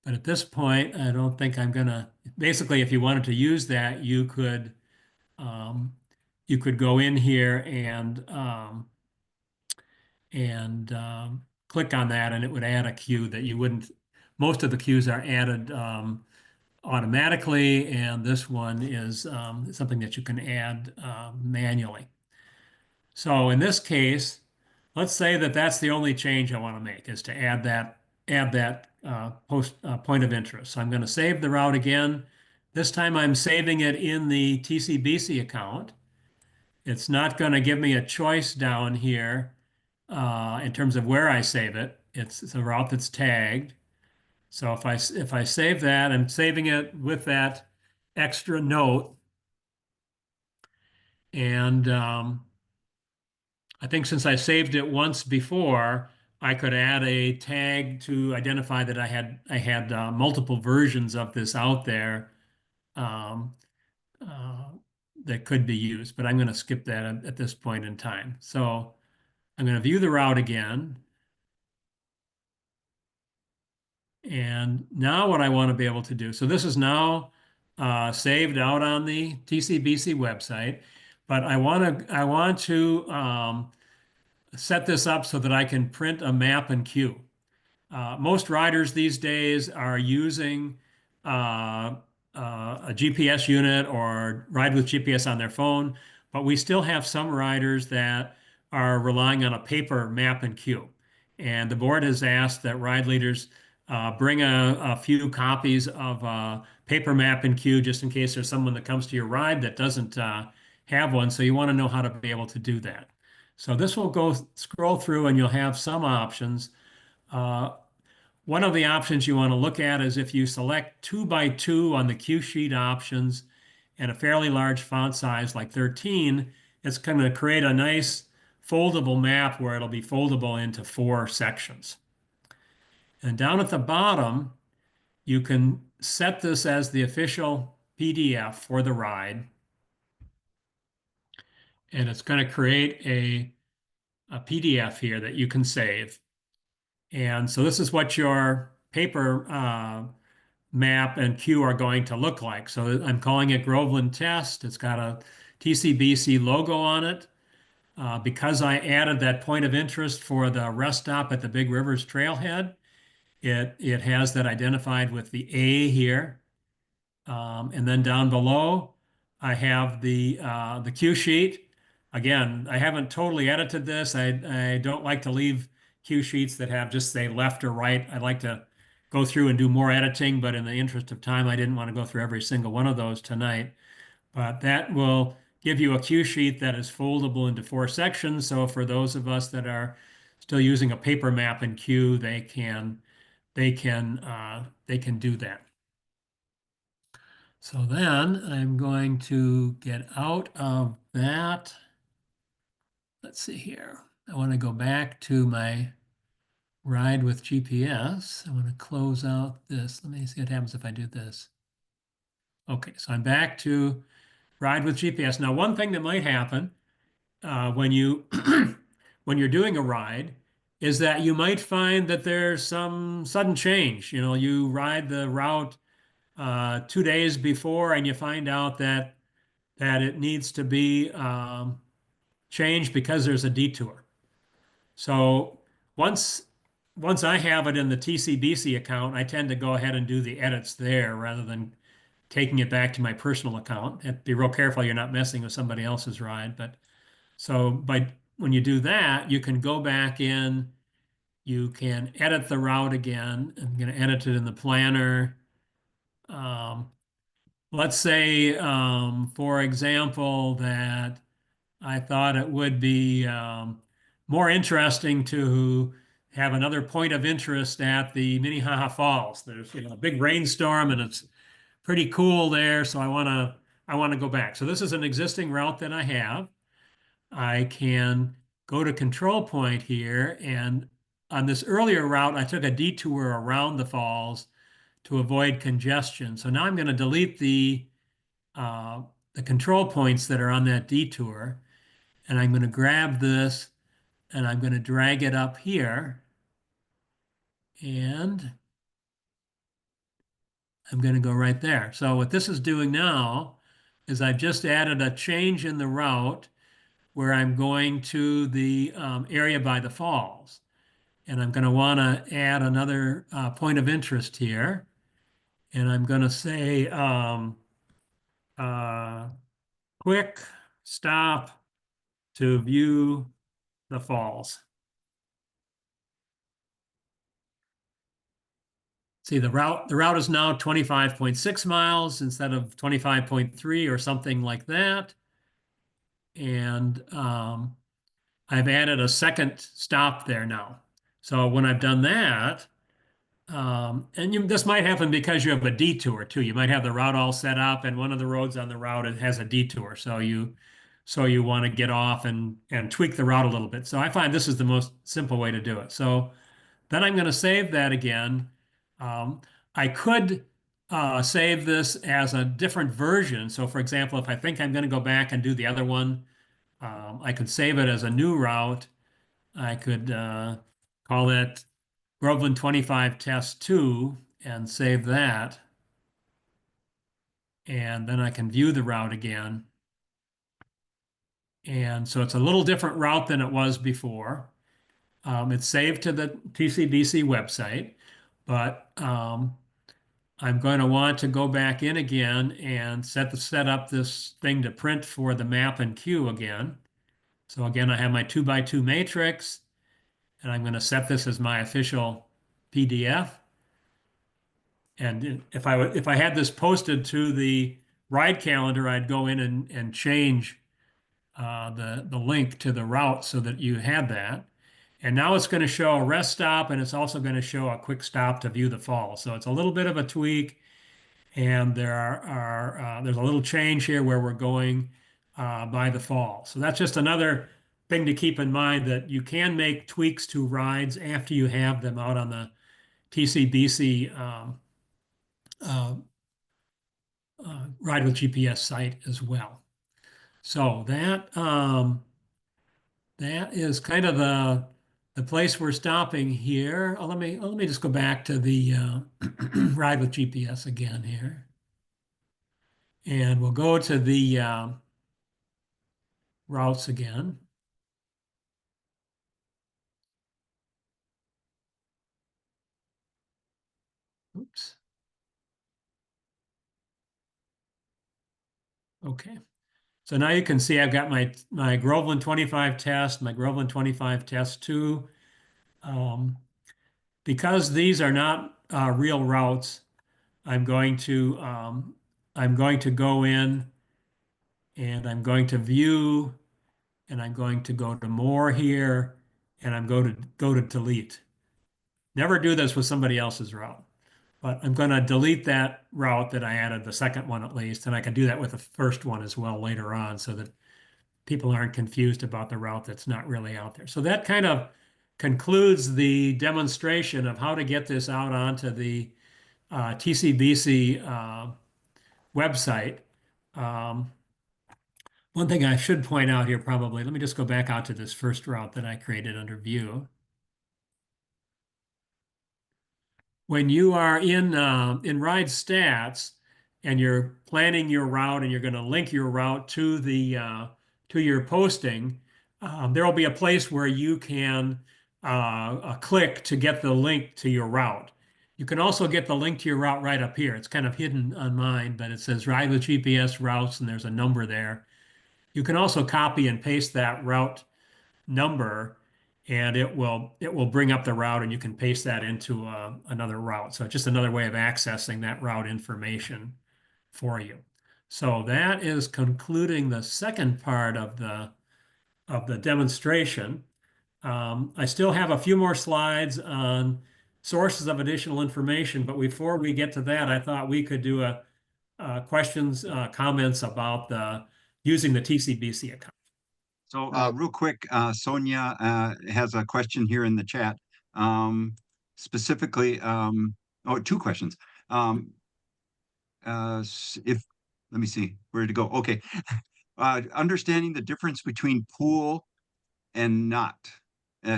at this point, I don't think I'm gonna. Basically, if you wanted to use that, um, you could go in here and click on that, and it would add a cue that you wouldn't. Most of the cues are added automatically, and this one is something that you can add manually. So in this case, let's say that that's the only change I want to make is to add that point of interest. So I'm going to save the route again. This time I'm saving it in the TCBC account. It's not going to give me a choice down here in terms of where I save it. It's a route that's tagged. So if I save that, I'm saving it with that extra note. And I think since I saved it once before, I could add a tag to identify that I had multiple versions of this out there um, uh, that could be used. But I'm going to skip that at this point in time. So I'm going to view the route again. And now what I want to be able to do, so this is now saved out on the TCBC website, but I want to set this up so that I can print a map and cue. Most riders these days are using a GPS unit or ride with GPS on their phone, but we still have some riders that are relying on a paper map and cue. And the board has asked that ride leaders bring a few copies of paper map and cue just in case there's someone that comes to your ride that doesn't have one. So you want to know how to be able to do that. So this will scroll through and you'll have some options. One of the options you want to look at is if you select 2x2 on the cue sheet options and a fairly large font size like 13, it's going to create a nice foldable map where it'll be foldable into 4 sections. And down at the bottom, you can set this as the official PDF for the ride. And it's going to create a PDF here that you can save. And so this is what your paper map and cue are going to look like. So I'm calling it Groveland Test. It's got a TCBC logo on it. Because I added that point of interest for the rest stop at the Big Rivers Trailhead, it has that identified with the A here. And then down below, I have the cue sheet. Again, I haven't totally edited this. I don't like to leave cue sheets that have just say left or right. I like to go through and do more editing, but in the interest of time, I didn't want to go through every single one of those tonight. But that will give you a cue sheet that is foldable into 4 sections. So for those of us that are still using a paper map and cue, they can do that. So then I'm going to get out of that. Let's see here. I want to go back to my Ride with GPS. I want to close out this. Let me see what happens if I do this. Okay, so I'm back to Ride with GPS. Now, one thing that might happen when you when you're doing a ride is that you might find that there's some sudden change. You know, you ride the route 2 days before, and you find out that it needs to be changed because there's a detour. So once I have it in the TCBC account, I tend to go ahead and do the edits there rather than taking it back to my personal account. And be real careful you're not messing with somebody else's ride. But so when you do that, you can go back in, you can edit the route again. I'm going to edit it in the planner. Let's say, for example, that I thought it would be more interesting to have another point of interest at the Minnehaha Falls. There's a big rainstorm and it's pretty cool there, so I want to go back. So this is an existing route that I have. I can go to control point here, and on this earlier route, I took a detour around the falls to avoid congestion. So now I'm going to delete the control points that are on that detour, and I'm going to grab this and I'm going to drag it up here, and I'm going to go right there. So what this is doing now is I've just added a change in the route where I'm going to the area by the falls. And I'm going to want to add another point of interest here. And I'm going to say quick stop to view the falls. See, the route is now 25.6 miles instead of 25.3 or something like that. And I've added a second stop there now. So when I've done that, this might happen because you have a detour too. You might have the route all set up, and one of the roads on the route has a detour. So you want to get off and tweak the route a little bit. So I find this is the most simple way to do it. So then I'm going to save that again. I could save this as a different version. So for example, if I think I'm going to go back and do the other one, I could save it as a new route. I could call it Groveland 25 Test 2 and save that. And then I can view the route again. And so it's a little different route than it was before. It's saved to the TCBC website, but I'm going to want to go back in again and set up this thing to print for the map and queue again. So again, I have my 2x2 matrix, and I'm going to set this as my official PDF. And if I had this posted to the ride calendar, I'd go in and change the link to the route so that you had that. And now it's going to show a rest stop, and it's also going to show a quick stop to view the fall. So it's a little bit of a tweak, and there's a little change here where we're going by the fall. So that's just another thing to keep in mind, that you can make tweaks to rides after you have them out on the TCBC Ride with GPS site as well. So that is kind of the place we're stopping here. Let me just go back to the Ride with GPS again here, and we'll go to the routes again. Oops. Okay. So now you can see I've got my Groveland 25 test, my Groveland 25 test 2. Because these are not real routes, I'm going to go in and I'm going to view, and I'm going to go to more here, and I'm going to go to delete. Never do this with somebody else's route. But I'm going to delete that route that I added, the second one at least, and I can do that with the first one as well later on so that people aren't confused about the route that's not really out there. So that kind of concludes the demonstration of how to get this out onto the TCBC website. One thing I should point out here probably, let me just go back out to this first route that I created under view. When you are in Ride Stats and you're planning your route and you're going to link your route to the to your posting, there will be a place where you can click to get the link to your route. You can also get the link to your route right up here. It's kind of hidden on mine, but it says Ride with GPS routes, and there's a number there. You can also copy and paste that route number, and it will bring up the route, and you can paste that into another route. So it's just another way of accessing that route information for you. So that is concluding the second part of the demonstration. I still have a few more slides on sources of additional information, but before we get to that, I thought we could do questions, comments about using the TCBC account. So real quick, Sonia has a question here in the chat. Specifically, two questions. Let me see, where to go? Okay. Understanding the difference between pool and not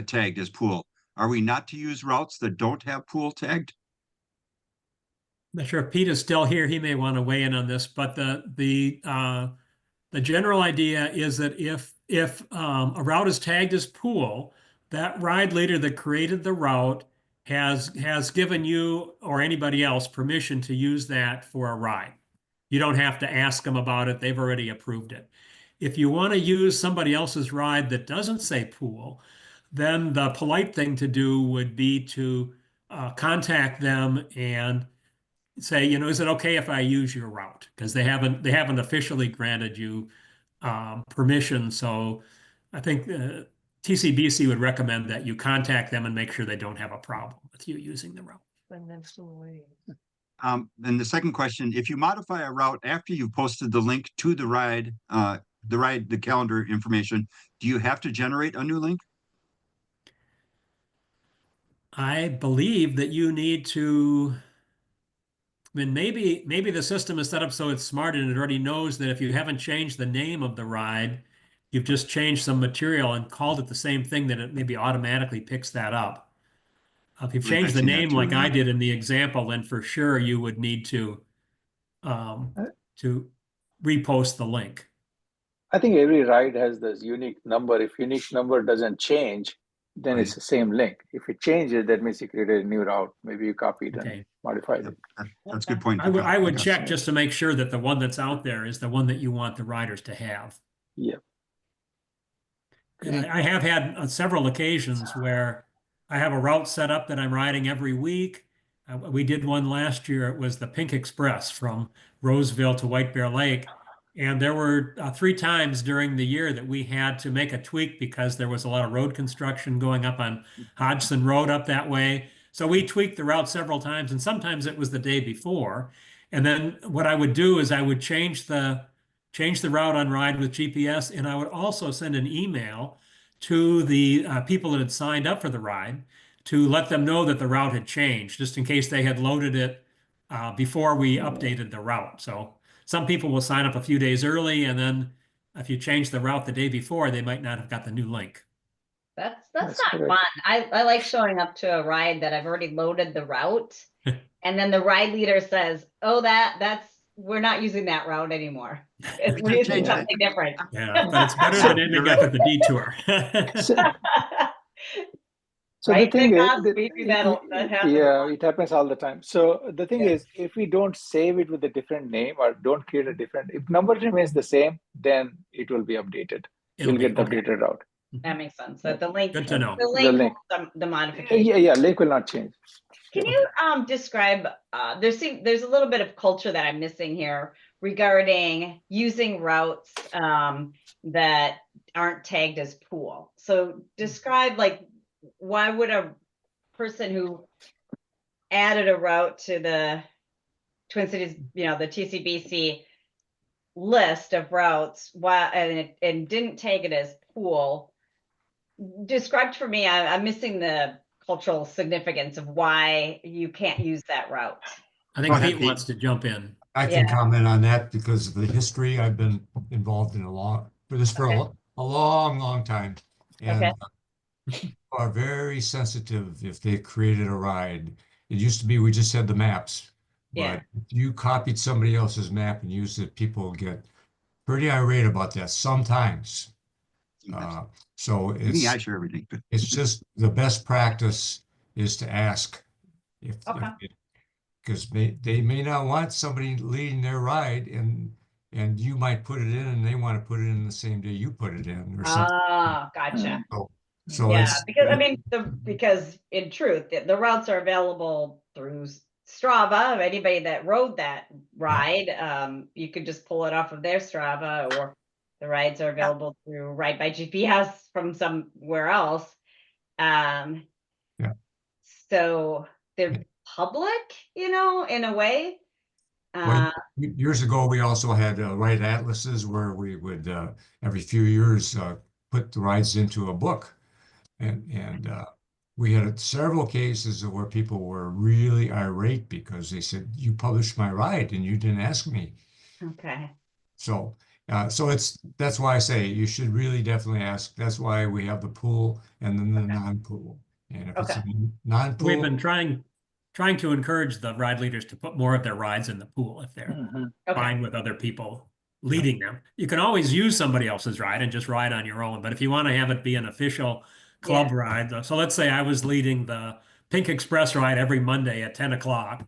tagged as pool. Are we not to use routes that don't have pool tagged? Not sure if Pete is still here. He may want to weigh in on this, but the general idea is that if a route is tagged as pool, that ride leader that created the route has given you or anybody else permission to use that for a ride. You don't have to ask them about it. They've already approved it. If you want to use somebody else's ride that doesn't say pool, then the polite thing to do would be to contact them and say, is it okay if I use your route? Because they haven't officially granted you permission. So I think TCBC would recommend that you contact them and make sure they don't have a problem with you using the route. And the second question, if you modify a route after you've posted the link to the ride, the calendar information, do you have to generate a new link? I believe that you need to. I mean, maybe the system is set up so it's smart and it already knows that if you haven't changed the name of the ride, you've just changed some material and called it the same thing, that it maybe automatically picks that up. If you've changed the name like I did in the example, then for sure you would need to repost the link. I think every ride has this unique number. If unique number doesn't change, then it's the same link. If it changes, that means you created a new route. Maybe you copied and modified it. That's a good point. I would check just to make sure that the one that's out there is the one that you want the riders to have. Yeah. And I have had several occasions where I have a route set up that I'm riding every week. We did one last year. It was the Pink Express from Roseville to White Bear Lake. And there were 3 times during the year that we had to make a tweak because there was a lot of road construction going up on Hodgson Road up that way. So we tweaked the route several times, and sometimes it was the day before. And then what I would do is I would change the route on Ride with GPS, and I would also send an email to the people that had signed up for the ride to let them know that the route had changed, just in case they had loaded it before we updated the route. So some people will sign up a few days early, and then if you change the route the day before, they might not have got the new link. That's not fun. I like showing up to a ride that I've already loaded the route, and then the ride leader says, "Oh, we're not using that route anymore. We're using something different." Yeah, but it's better than ending up at the detour. So right, the thing is, it happens all the time. So the thing is, if we don't save it with a different name or don't create a different, if number remains the same, then it will be updated. You'll get the updated route. That makes sense. So the link, good to know. The link, the modification. Yeah, link will not change. Can you describe? There's a little bit of culture that I'm missing here regarding using routes that aren't tagged as pool. So describe, like, why would a person who added a route to the Twin Cities, the TCBC list of routes, and didn't take it as pool. Described for me, I'm missing the cultural significance of why you can't use that route. I think Go ahead, Pete Pete. wants to jump in. I can comment on that because of the history. I've been involved in for a long, long time. And are very sensitive if they created a ride. It used to be we just had the maps, but if you copied somebody else's map and used it, people get pretty irate about that sometimes. So Me, I share everything. it's just the best practice is to ask if because they may not want somebody leading their ride and you might put it in and they want to put it in the same day you put it in or something. Gotcha. So Yeah, it's because I mean, because in truth, the routes are available through Strava. Anybody that rode that ride, you could just pull it off of their Strava, or the rides are available through Ride by GPS from somewhere else. So they're public, in a way. Well, years ago, we also had ride atlases where we would every few years put the rides into a book, and we had several cases where people were really irate because they said, "You published my ride and you didn't ask me." Okay. So, that's why I say you should really definitely ask. That's why we have the pool and then the non-pool. And if it's a non-pool, We've been trying to encourage the ride leaders to put more of their rides in the pool if they're fine with other people leading them. You can always use somebody else's ride and just ride on your own. But if you want to have it be an official club ride, so let's say I was leading the Pink Express ride every Monday at 10 o'clock,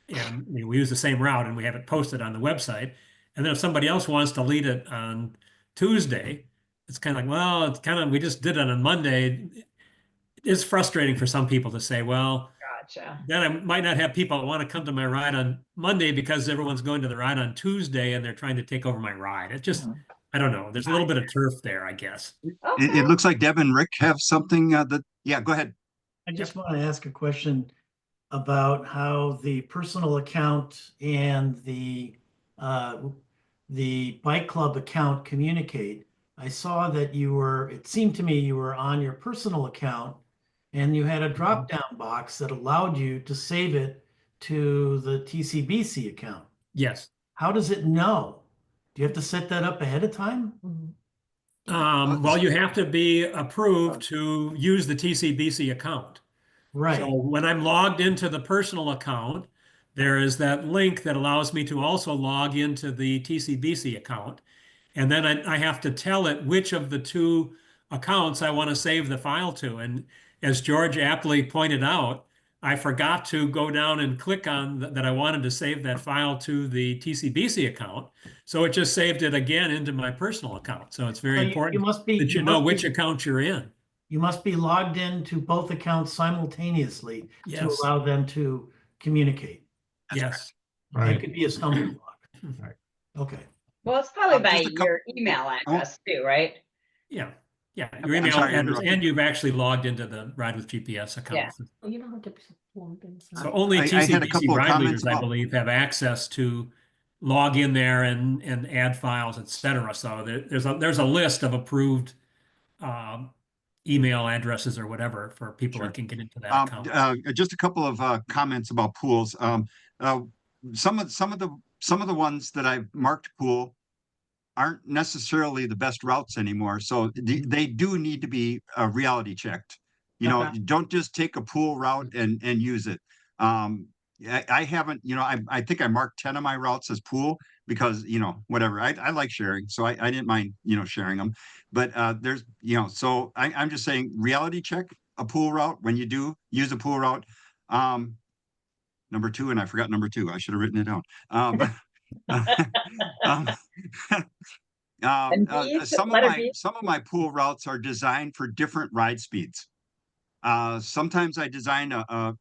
and we use the same route and we have it posted on the website. And then if somebody else wants to lead it on Tuesday, it's kind of like, well, we just did it on Monday. It's frustrating for some people to say, well, then I might not have people that want to come to my ride on Monday because everyone's going to the ride on Tuesday and they're trying to take over my ride. It just, I don't know. There's a little bit of turf there, I guess. It looks like Deb and Rick have something go ahead. I just want to ask a question about how the personal account and the bike club account communicate. I saw that it seemed to me you were on your personal account and you had a drop-down box that allowed you to save it to the TCBC account. Yes. How does it know? Do you have to set that up ahead of time? Well, you have to be approved to use the TCBC account. Right. So when I'm logged into the personal account, there is that link that allows me to also log into the TCBC account. And then I have to tell it which of the two accounts I want to save the file to. And as George aptly pointed out, I forgot to go down and click on that I wanted to save that file to the TCBC account. So it just saved it again into my personal account. So it's very important that you know which account you're in. You must be logged into both accounts simultaneously to allow them to communicate. Yes. That could be a stumbling block. Right. Okay. Well, it's probably by your email address too, right? Yeah. Yeah, your email address, and you've actually logged into the Ride with GPS account. You don't have to plug in. So only TCBC ride leaders, I believe, have access to log in there and add files, etc. So there's a list of approved email addresses or whatever for people that can get into that account. Just a couple of comments about pools. Some of the ones that I've marked pool aren't necessarily the best routes anymore. So they do need to be reality checked. You don't just take a pool route and use it. I haven't, I think I marked 10 of my routes as pool because, whatever, I like sharing. So I didn't mind, sharing them. But there's, so I'm just saying reality check a pool route when you do use a pool route. Number 2, and I forgot number 2. I should have written it down. Some of my pool routes are designed for different ride speeds. Sometimes I design a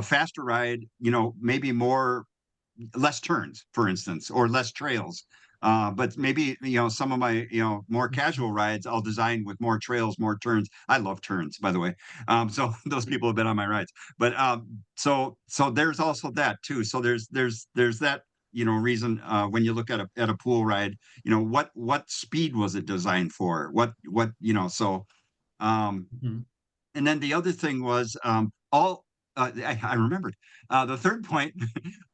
faster ride, maybe less turns, for instance, or less trails. But maybe, some of my, more casual rides, I'll design with more trails, more turns. I love turns, by the way. So those people have been on my rides, but, so there's also that too. So there's that, reason, when you look at a pool ride, what speed was it designed for? So, Mhm. and then the other thing was, I remembered. The third point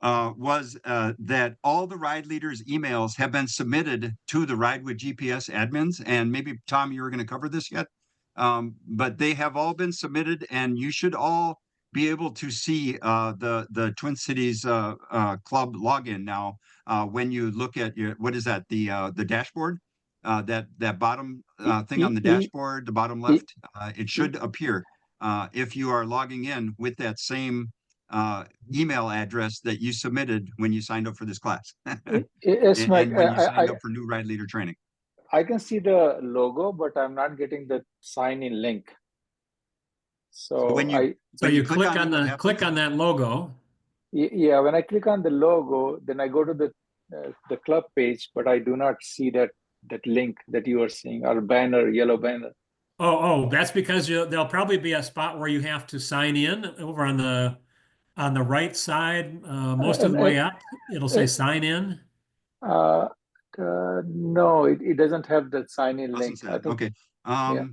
was that all the ride leaders' emails have been submitted to the Ride with GPS admins. And maybe, Tom, you were going to cover this yet. But they have all been submitted, and you should all be able to see the Twin Cities Club login now when you look at what is that, the dashboard? That bottom thing on the dashboard, the bottom left, it should appear if you are logging in with that same email address that you submitted when you signed up for this class. Yes, Mike, and when you signed up for new ride leader training. I can see the logo, but I'm not getting the sign in link. So when you click on that logo. Yeah, when I click on the logo, then I go to the club page, but I do not see that link that you are seeing, or banner, yellow banner. Oh, that's because there'll probably be a spot where you have to sign in over on the right side, most of the way up. It'll say sign in. No, it doesn't have that sign in link. I think, okay. Yeah.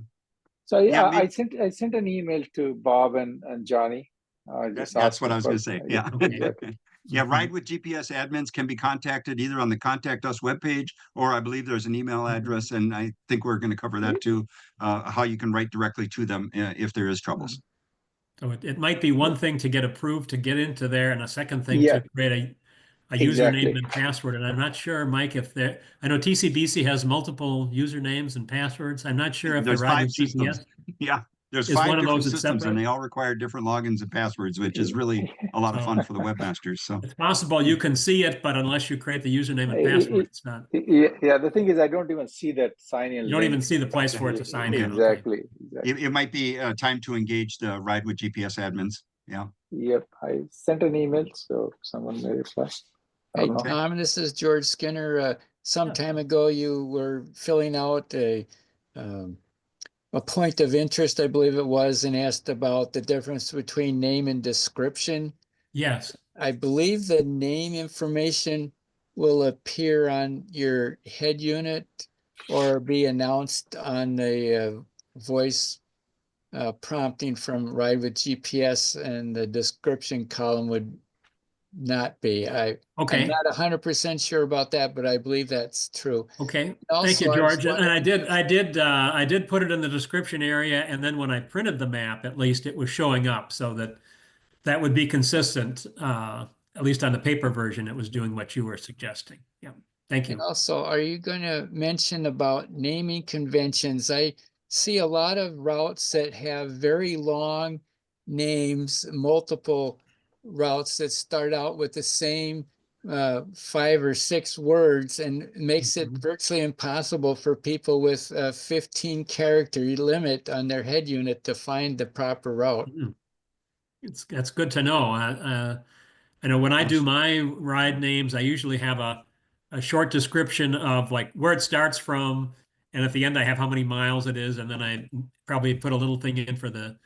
So I sent an email to Bob and Johnny. That's what I was going to say. Yeah. Exactly. Yeah, Ride with GPS admins can be contacted either on the Contact Us webpage, or I believe there's an email address, and I think we're going to cover that too, how you can write directly to them if there is troubles. So it might be one thing to get approved to get into there, and a second thing Yeah. to create a Exactly. username and password. And I'm not sure, Mike, I know TCBC has multiple usernames and passwords. I'm not sure if There's the Ride 5 with systems. GPS Yeah. There's is 5 one of different those that's systems, and separate. they all require different logins and passwords, which is really a lot of fun for the webmasters. So it's possible you can see it, but unless you create the username and password, it's not. Yeah, the thing is, I don't even see that sign in. You don't even see the place for it to sign in. Exactly. It might be time to engage the Ride with GPS admins. Yeah. Yep, I sent an email, so someone may reply. Hey, Tom, this is George Skinner. Some time ago, you were filling out a point of interest, I believe it was, and asked about the difference between name and description. Yes. I believe the name information will appear on your head unit or be announced on the voice prompting from Ride with GPS, and the description column would not be. I'm not 100% sure about that, but I believe that's true. Okay. Also, thank you, George. And I did put it in the description area, and then when I printed the map, at least it was showing up, so that would be consistent. At least on the paper version, it was doing what you were suggesting. Yeah. Thank you. And also, are you going to mention about naming conventions? I see a lot of routes that have very long names, multiple routes that start out with the same 5 or 6 words, and it makes it virtually impossible for people with a 15 character limit on their head unit to find the proper route. That's good to know. I know when I do my ride names, I usually have a short description of like where it starts from, and at the end I have how many miles it is, and then I probably put a little thing in for the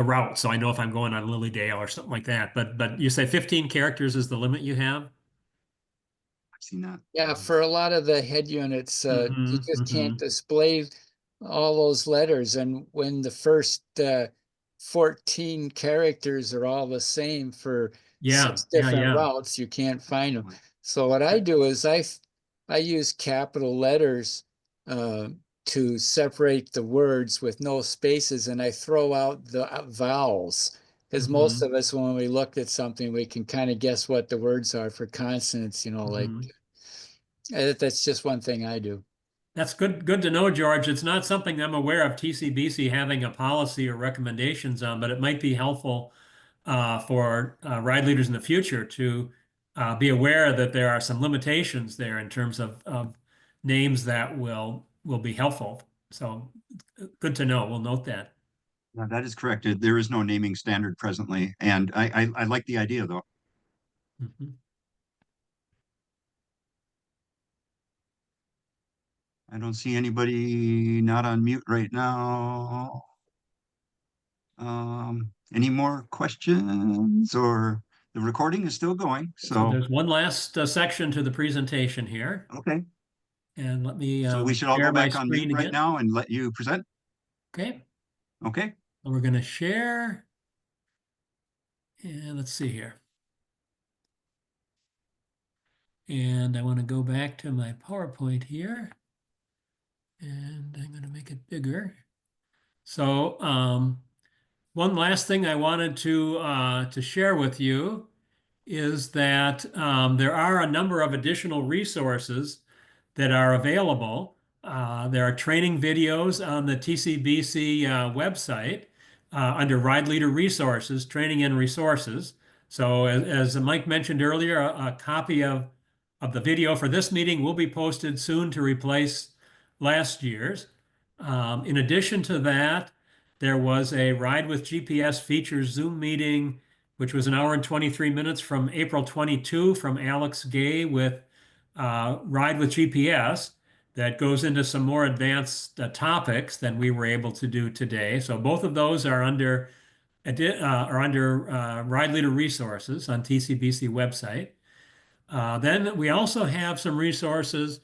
route, so I know if I'm going on Lilydale or something like that. But you say 15 characters is the limit you have? I've seen that. Yeah, for a lot of the head units, you just can't display all those letters, and when the first 14 characters are all the same for 6 different routes, you can't find them. So what I do is I use capital letters to separate the words with no spaces, and I throw out the vowels, because most of us, when we look at something, we can kind of guess what the words are for consonants, like that's just one thing I do. That's good to know, George. It's not something I'm aware of TCBC having a policy or recommendations on, but it might be helpful for ride leaders in the future to be aware that there are some limitations there in terms of names that will be helpful. So good to know. We'll note that. No, that is correct. There is no naming standard presently, and I like the idea though. I don't see anybody not on mute right now. Any more questions, or the recording is still going? So So, there's one last section to the presentation here. okay. And let me So we should all share go my back on mute screen right again. now and let you present. Okay. Okay. So we're going to share. And let's see here. And I want to go back to my PowerPoint here. And I'm going to make it bigger. So one last thing I wanted to share with you is that there are a number of additional resources that are available. There are training videos on the TCBC website under Ride Leader Resources, Training and Resources. So as Mike mentioned earlier, a copy of the video for this meeting will be posted soon to replace last year's. In addition to that, there was a Ride with GPS features Zoom meeting, which was an hour and 23 minutes from April 22 from Alex Gay with Ride with GPS that goes into some more advanced topics than we were able to do today. So both of those are under Ride Leader Resources on TCBC website. Then we also have some resources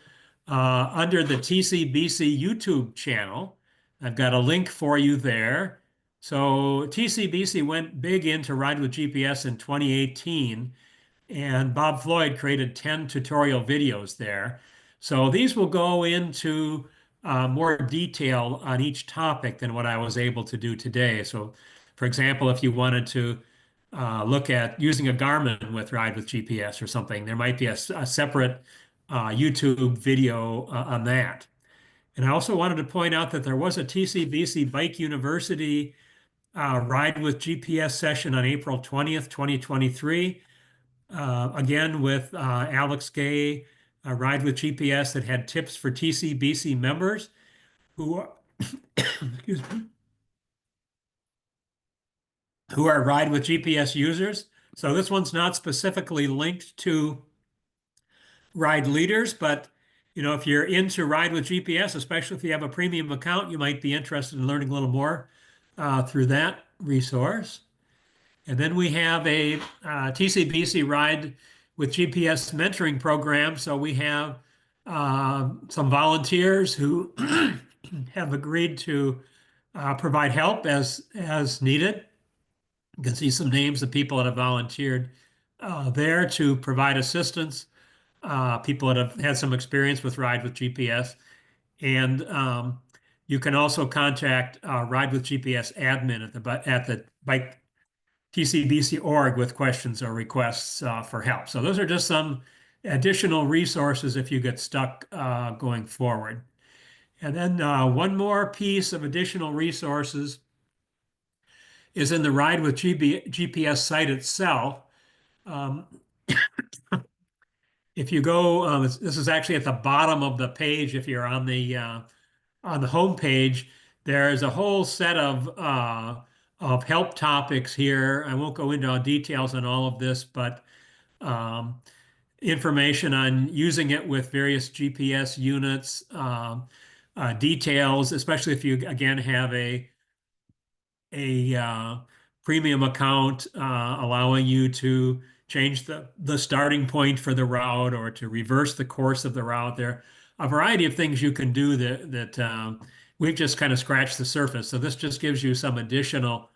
under the TCBC YouTube channel. I've got a link for you there. So TCBC went big into Ride with GPS in 2018, and Bob Floyd created 10 tutorial videos there. So these will go into more detail on each topic than what I was able to do today. So for example, if you wanted to look at using a Garmin with Ride with GPS or something, there might be a separate YouTube video on that. And I also wanted to point out that there was a TCBC Bike University Ride with GPS session on April 20th, 2023. Again, with Alex Gay, Ride with GPS, that had tips for TCBC members who are, excuse me, who are Ride with GPS users. So this one's not specifically linked to ride leaders, but if you're into Ride with GPS, especially if you have a premium account, you might be interested in learning a little more through that resource. And then we have a TCBC Ride with GPS mentoring program. So we have some volunteers who have agreed to provide help as needed. You can see some names of people that have volunteered there to provide assistance, people that have had some experience with Ride with GPS. And you can also contact Ride with GPS admin at the Bike TCBC org with questions or requests for help. So those are just some additional resources if you get stuck going forward. And then one more piece of additional resources is in the Ride with GPS site itself. If you go, this is actually at the bottom of the page. If you're on the home page, there's a whole set of help topics here. I won't go into details on all of this, but information on using it with various GPS units, details, especially if you again have a premium account allowing you to change the starting point for the route or to reverse the course of the route. There are a variety of things you can do that we've just kind of scratched the surface. So this just gives you some additional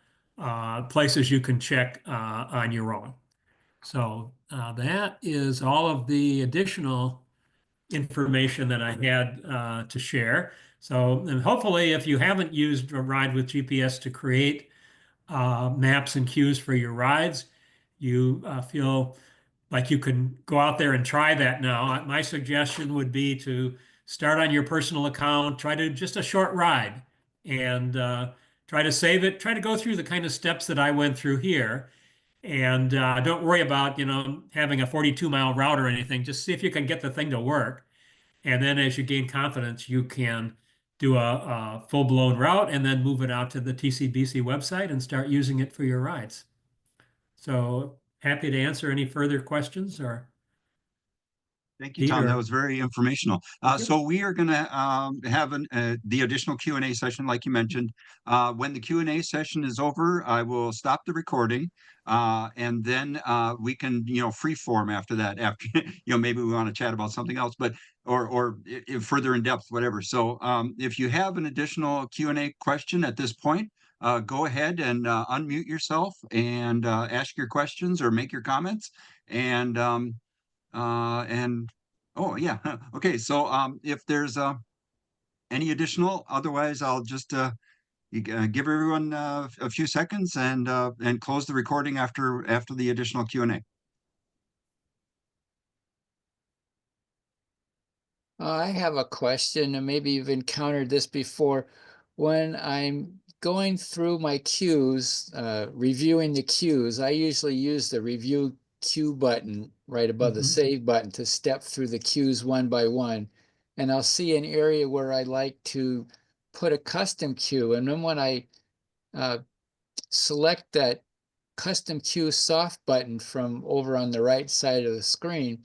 places you can check on your own. So that is all of the additional information that I had to share. So, and hopefully if you haven't used a Ride with GPS to create maps and cues for your rides, you feel like you can go out there and try that now. My suggestion would be to start on your personal account, try to just a short ride and try to save it, try to go through the kind of steps that I went through here. And don't worry about, having a 42-mile route or anything. Just see if you can get the thing to work. And then as you gain confidence, you can do a full-blown route and then move it out to the TCBC website and start using it for your rides. So happy to answer any further questions or. Thank you, Tom. That Peter. was very informational. So we are going to have the additional Q&A session, like you mentioned. When the Q&A session is over, I will stop the recording, and then we can, free form after that. After maybe we want to chat about something else, but or further in depth, whatever. So if you have an additional Q&A question at this point, go ahead and unmute yourself and ask your questions or make your comments. And oh yeah, okay. So if there's any additional, otherwise I'll just give everyone a few seconds and close the recording after the additional Q&A. I have a question, and maybe you've encountered this before. When I'm going through my queues, reviewing the queues, I usually use the review queue button right above the save button to step through the queues one by one. And I'll see an area where I like to put a custom queue. And then when I select that custom queue soft button from over on the right side of the screen,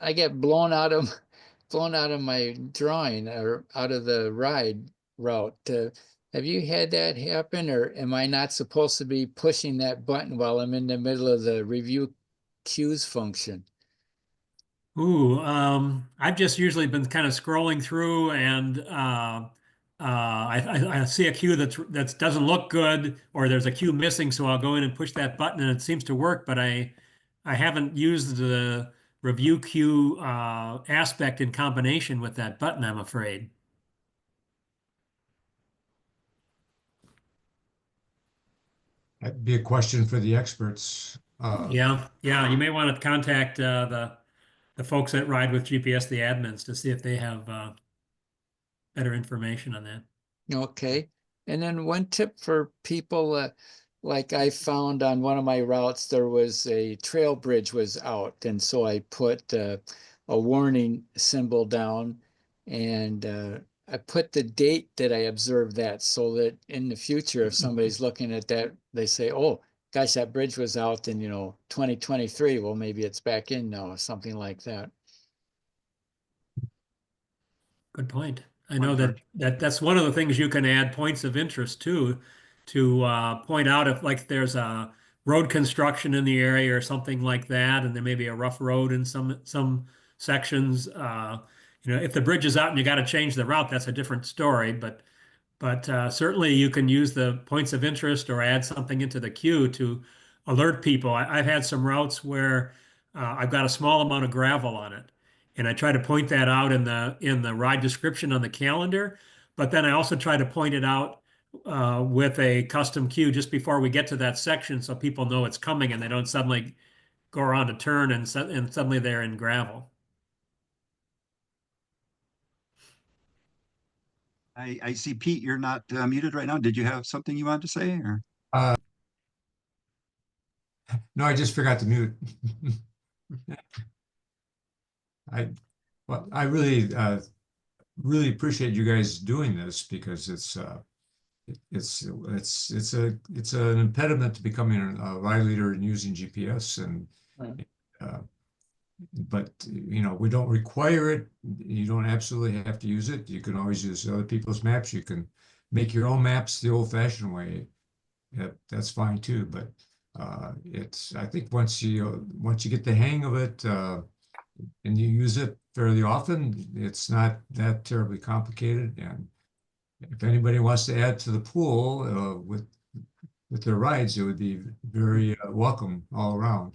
I get blown out of my drawing or out of the ride route. Have you had that happen, or am I not supposed to be pushing that button while I'm in the middle of the review queues function? Ooh, I've just usually been kind of scrolling through, and I see a queue that doesn't look good, or there's a queue missing, so I'll go in and push that button, and it seems to work. But I haven't used the review queue aspect in combination with that button, I'm afraid. That'd be a question for the experts. Yeah, you may want to contact the folks at Ride with GPS, the admins, to see if they have better information on that. Okay. And then one tip for people, like I found on one of my routes, there was a trail bridge was out. And so I put a warning symbol down, and I put the date that I observed that, so that in the future, if somebody's looking at that, they say, oh, gosh, that bridge was out in, 2023. Well, maybe it's back in now, or something like that. Good point. I know that's one of the things you can add points of interest to point out if, like, there's a road construction in the area or something like that, and there may be a rough road in some sections. If the bridge is out and you got to change the route, that's a different story. But certainly you can use the points of interest or add something into the queue to alert people. I've had some routes where I've got a small amount of gravel on it, and I try to point that out in the ride description on the calendar. But then I also try to point it out with a custom queue just before we get to that section, so people know it's coming and they don't suddenly go around a turn and suddenly they're in gravel. I see, Pete, you're not muted right now. Did you have something you wanted to say, or? No, I just forgot to mute. I really appreciate you guys doing this, because it's an impediment to becoming a ride leader and using GPS, and but we don't require it. You don't absolutely have to use it. You can always use other people's maps. You can make your own maps the old-fashioned way. That's fine too. But I think once you get the hang of it and you use it fairly often, it's not that terribly complicated. And if anybody wants to add to the pool with their rides, it would be very welcome all around.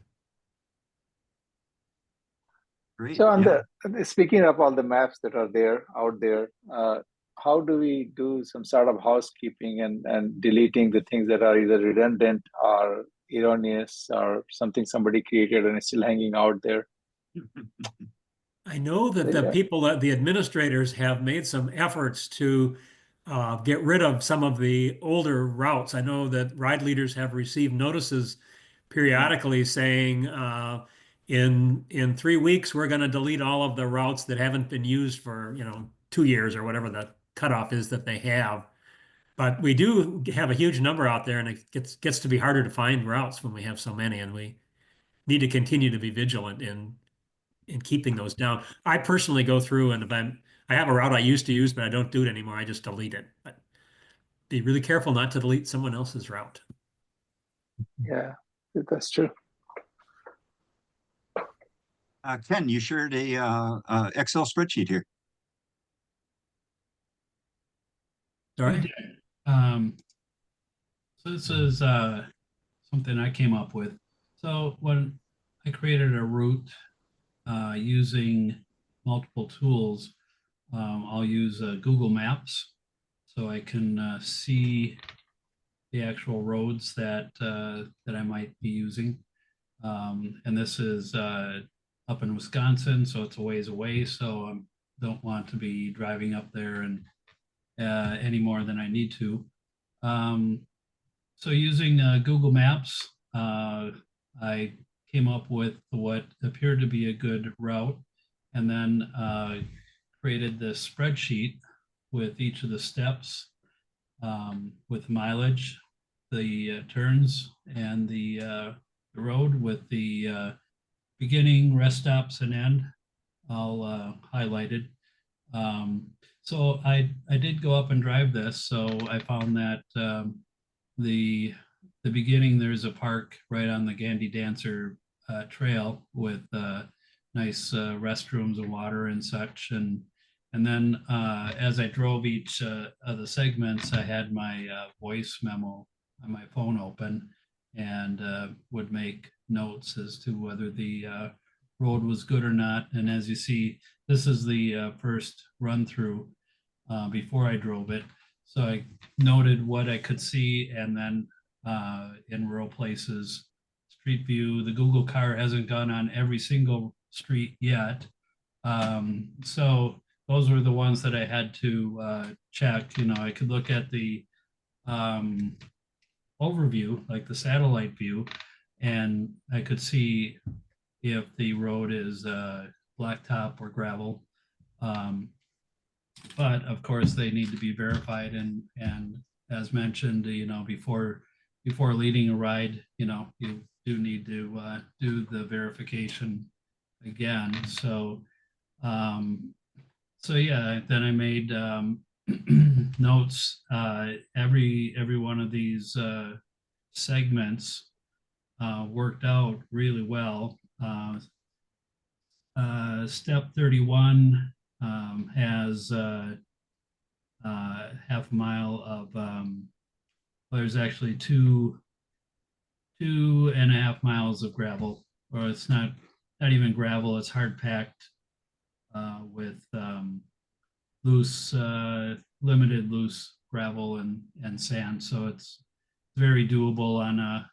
Great. So speaking of all the maps that are out there, how do we do some sort of housekeeping and deleting the things that are either redundant or erroneous or something somebody created and it's still hanging out there? I know that the administrators have made some efforts to get rid of some of the older routes. I know that ride leaders have received notices periodically saying, in 3 weeks, we're going to delete all of the routes that haven't been used for, 2 years or whatever the cutoff is that they have. But we do have a huge number out there, and it gets to be harder to find routes when we have so many, and we need to continue to be vigilant in in keeping those down. I personally go through, and if I have a route I used to use, but I don't do it anymore, I just delete it. But be really careful not to delete someone else's route. Yeah, that's true. Ken, you shared a Excel spreadsheet here. Sorry? So this is something I came up with. So when I created a route using multiple tools, I'll use Google Maps so I can see the actual roads that I might be using. And this is up in Wisconsin, so it's a ways away. So I don't want to be driving up there and any more than I need to. So using Google Maps, I came up with what appeared to be a good route, and then created this spreadsheet with each of the steps, with mileage, the turns, and the road with the beginning, rest stops, and end, all highlighted. So I did go up and drive this. So I found that the beginning, there's a park right on the Gandy Dancer trail with nice restrooms and water and such. And then as I drove each of the segments, I had my voice memo on my phone open and would make notes as to whether the road was good or not. And as you see, this is the first run through before I drove it. So I noted what I could see, and then in rural places, street view. The Google car hasn't gone on every single street yet. So those were the ones that I had to check. You know, I could look at the overview, like the satellite view, and I could see if the road is blacktop or gravel. But of course, they need to be verified, and as mentioned, you know, before leading a ride, you know, you do need to do the verification again. So so yeah, then I made notes. Every one of these segments worked out really well. Step 31 has half a mile of there's actually 2.5 miles of gravel, or it's not even gravel, it's hard packed with loose limited loose gravel and sand. So it's very doable on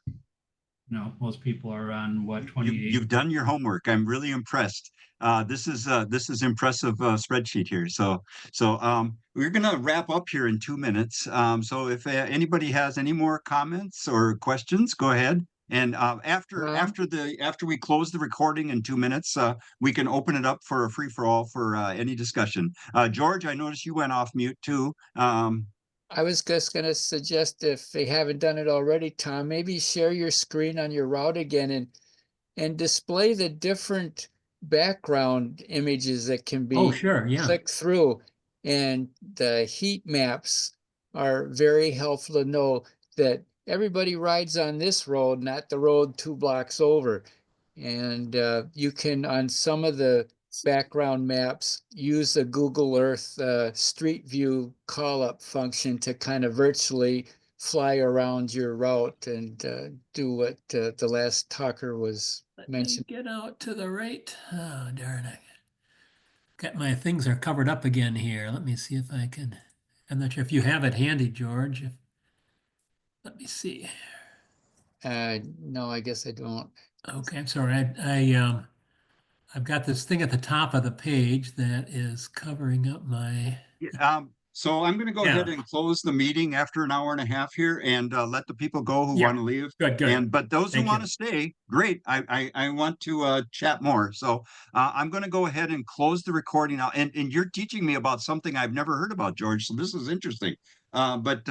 you know, most people are on what, 28. You've done your homework. I'm really impressed. This is impressive spreadsheet here. So we're gonna wrap up here in 2 minutes. So if anybody has any more comments or questions, go ahead. And after we close the recording in 2 minutes, we can open it up for a free for all for any discussion. George, I noticed you went off mute too. I was just going to suggest, if they haven't done it already, Tom, maybe share your screen on your route again and display the different background images that can be sure, yeah. clicked through. And the heat maps are very helpful to know that everybody rides on this road, not the road 2 blocks over. And you can, on some of the background maps, use the Google Earth Street View call-up function to kind of virtually fly around your route and do what the last talker was mentioning. Get out to the right. Oh, darn it. Got my things are covered up again here. Let me see if I can. I'm not sure if you have it handy, George. Let me see. No, I guess I don't. Okay, I'm sorry. I've got this thing at the top of the page that is covering up my. So I'm going to go ahead and close the meeting after an hour and a half here, and let the people go who want to leave. Good. But those who want to stay, great. I want to chat more. So I'm going to go ahead and close the recording now. And you're teaching me about something I've never heard about, George. So this is interesting. But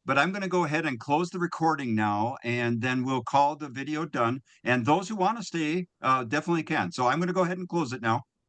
but I'm going to go ahead and close the recording now, and then we'll call the video done. And those who want to stay definitely can. So I'm going to go ahead and close it now.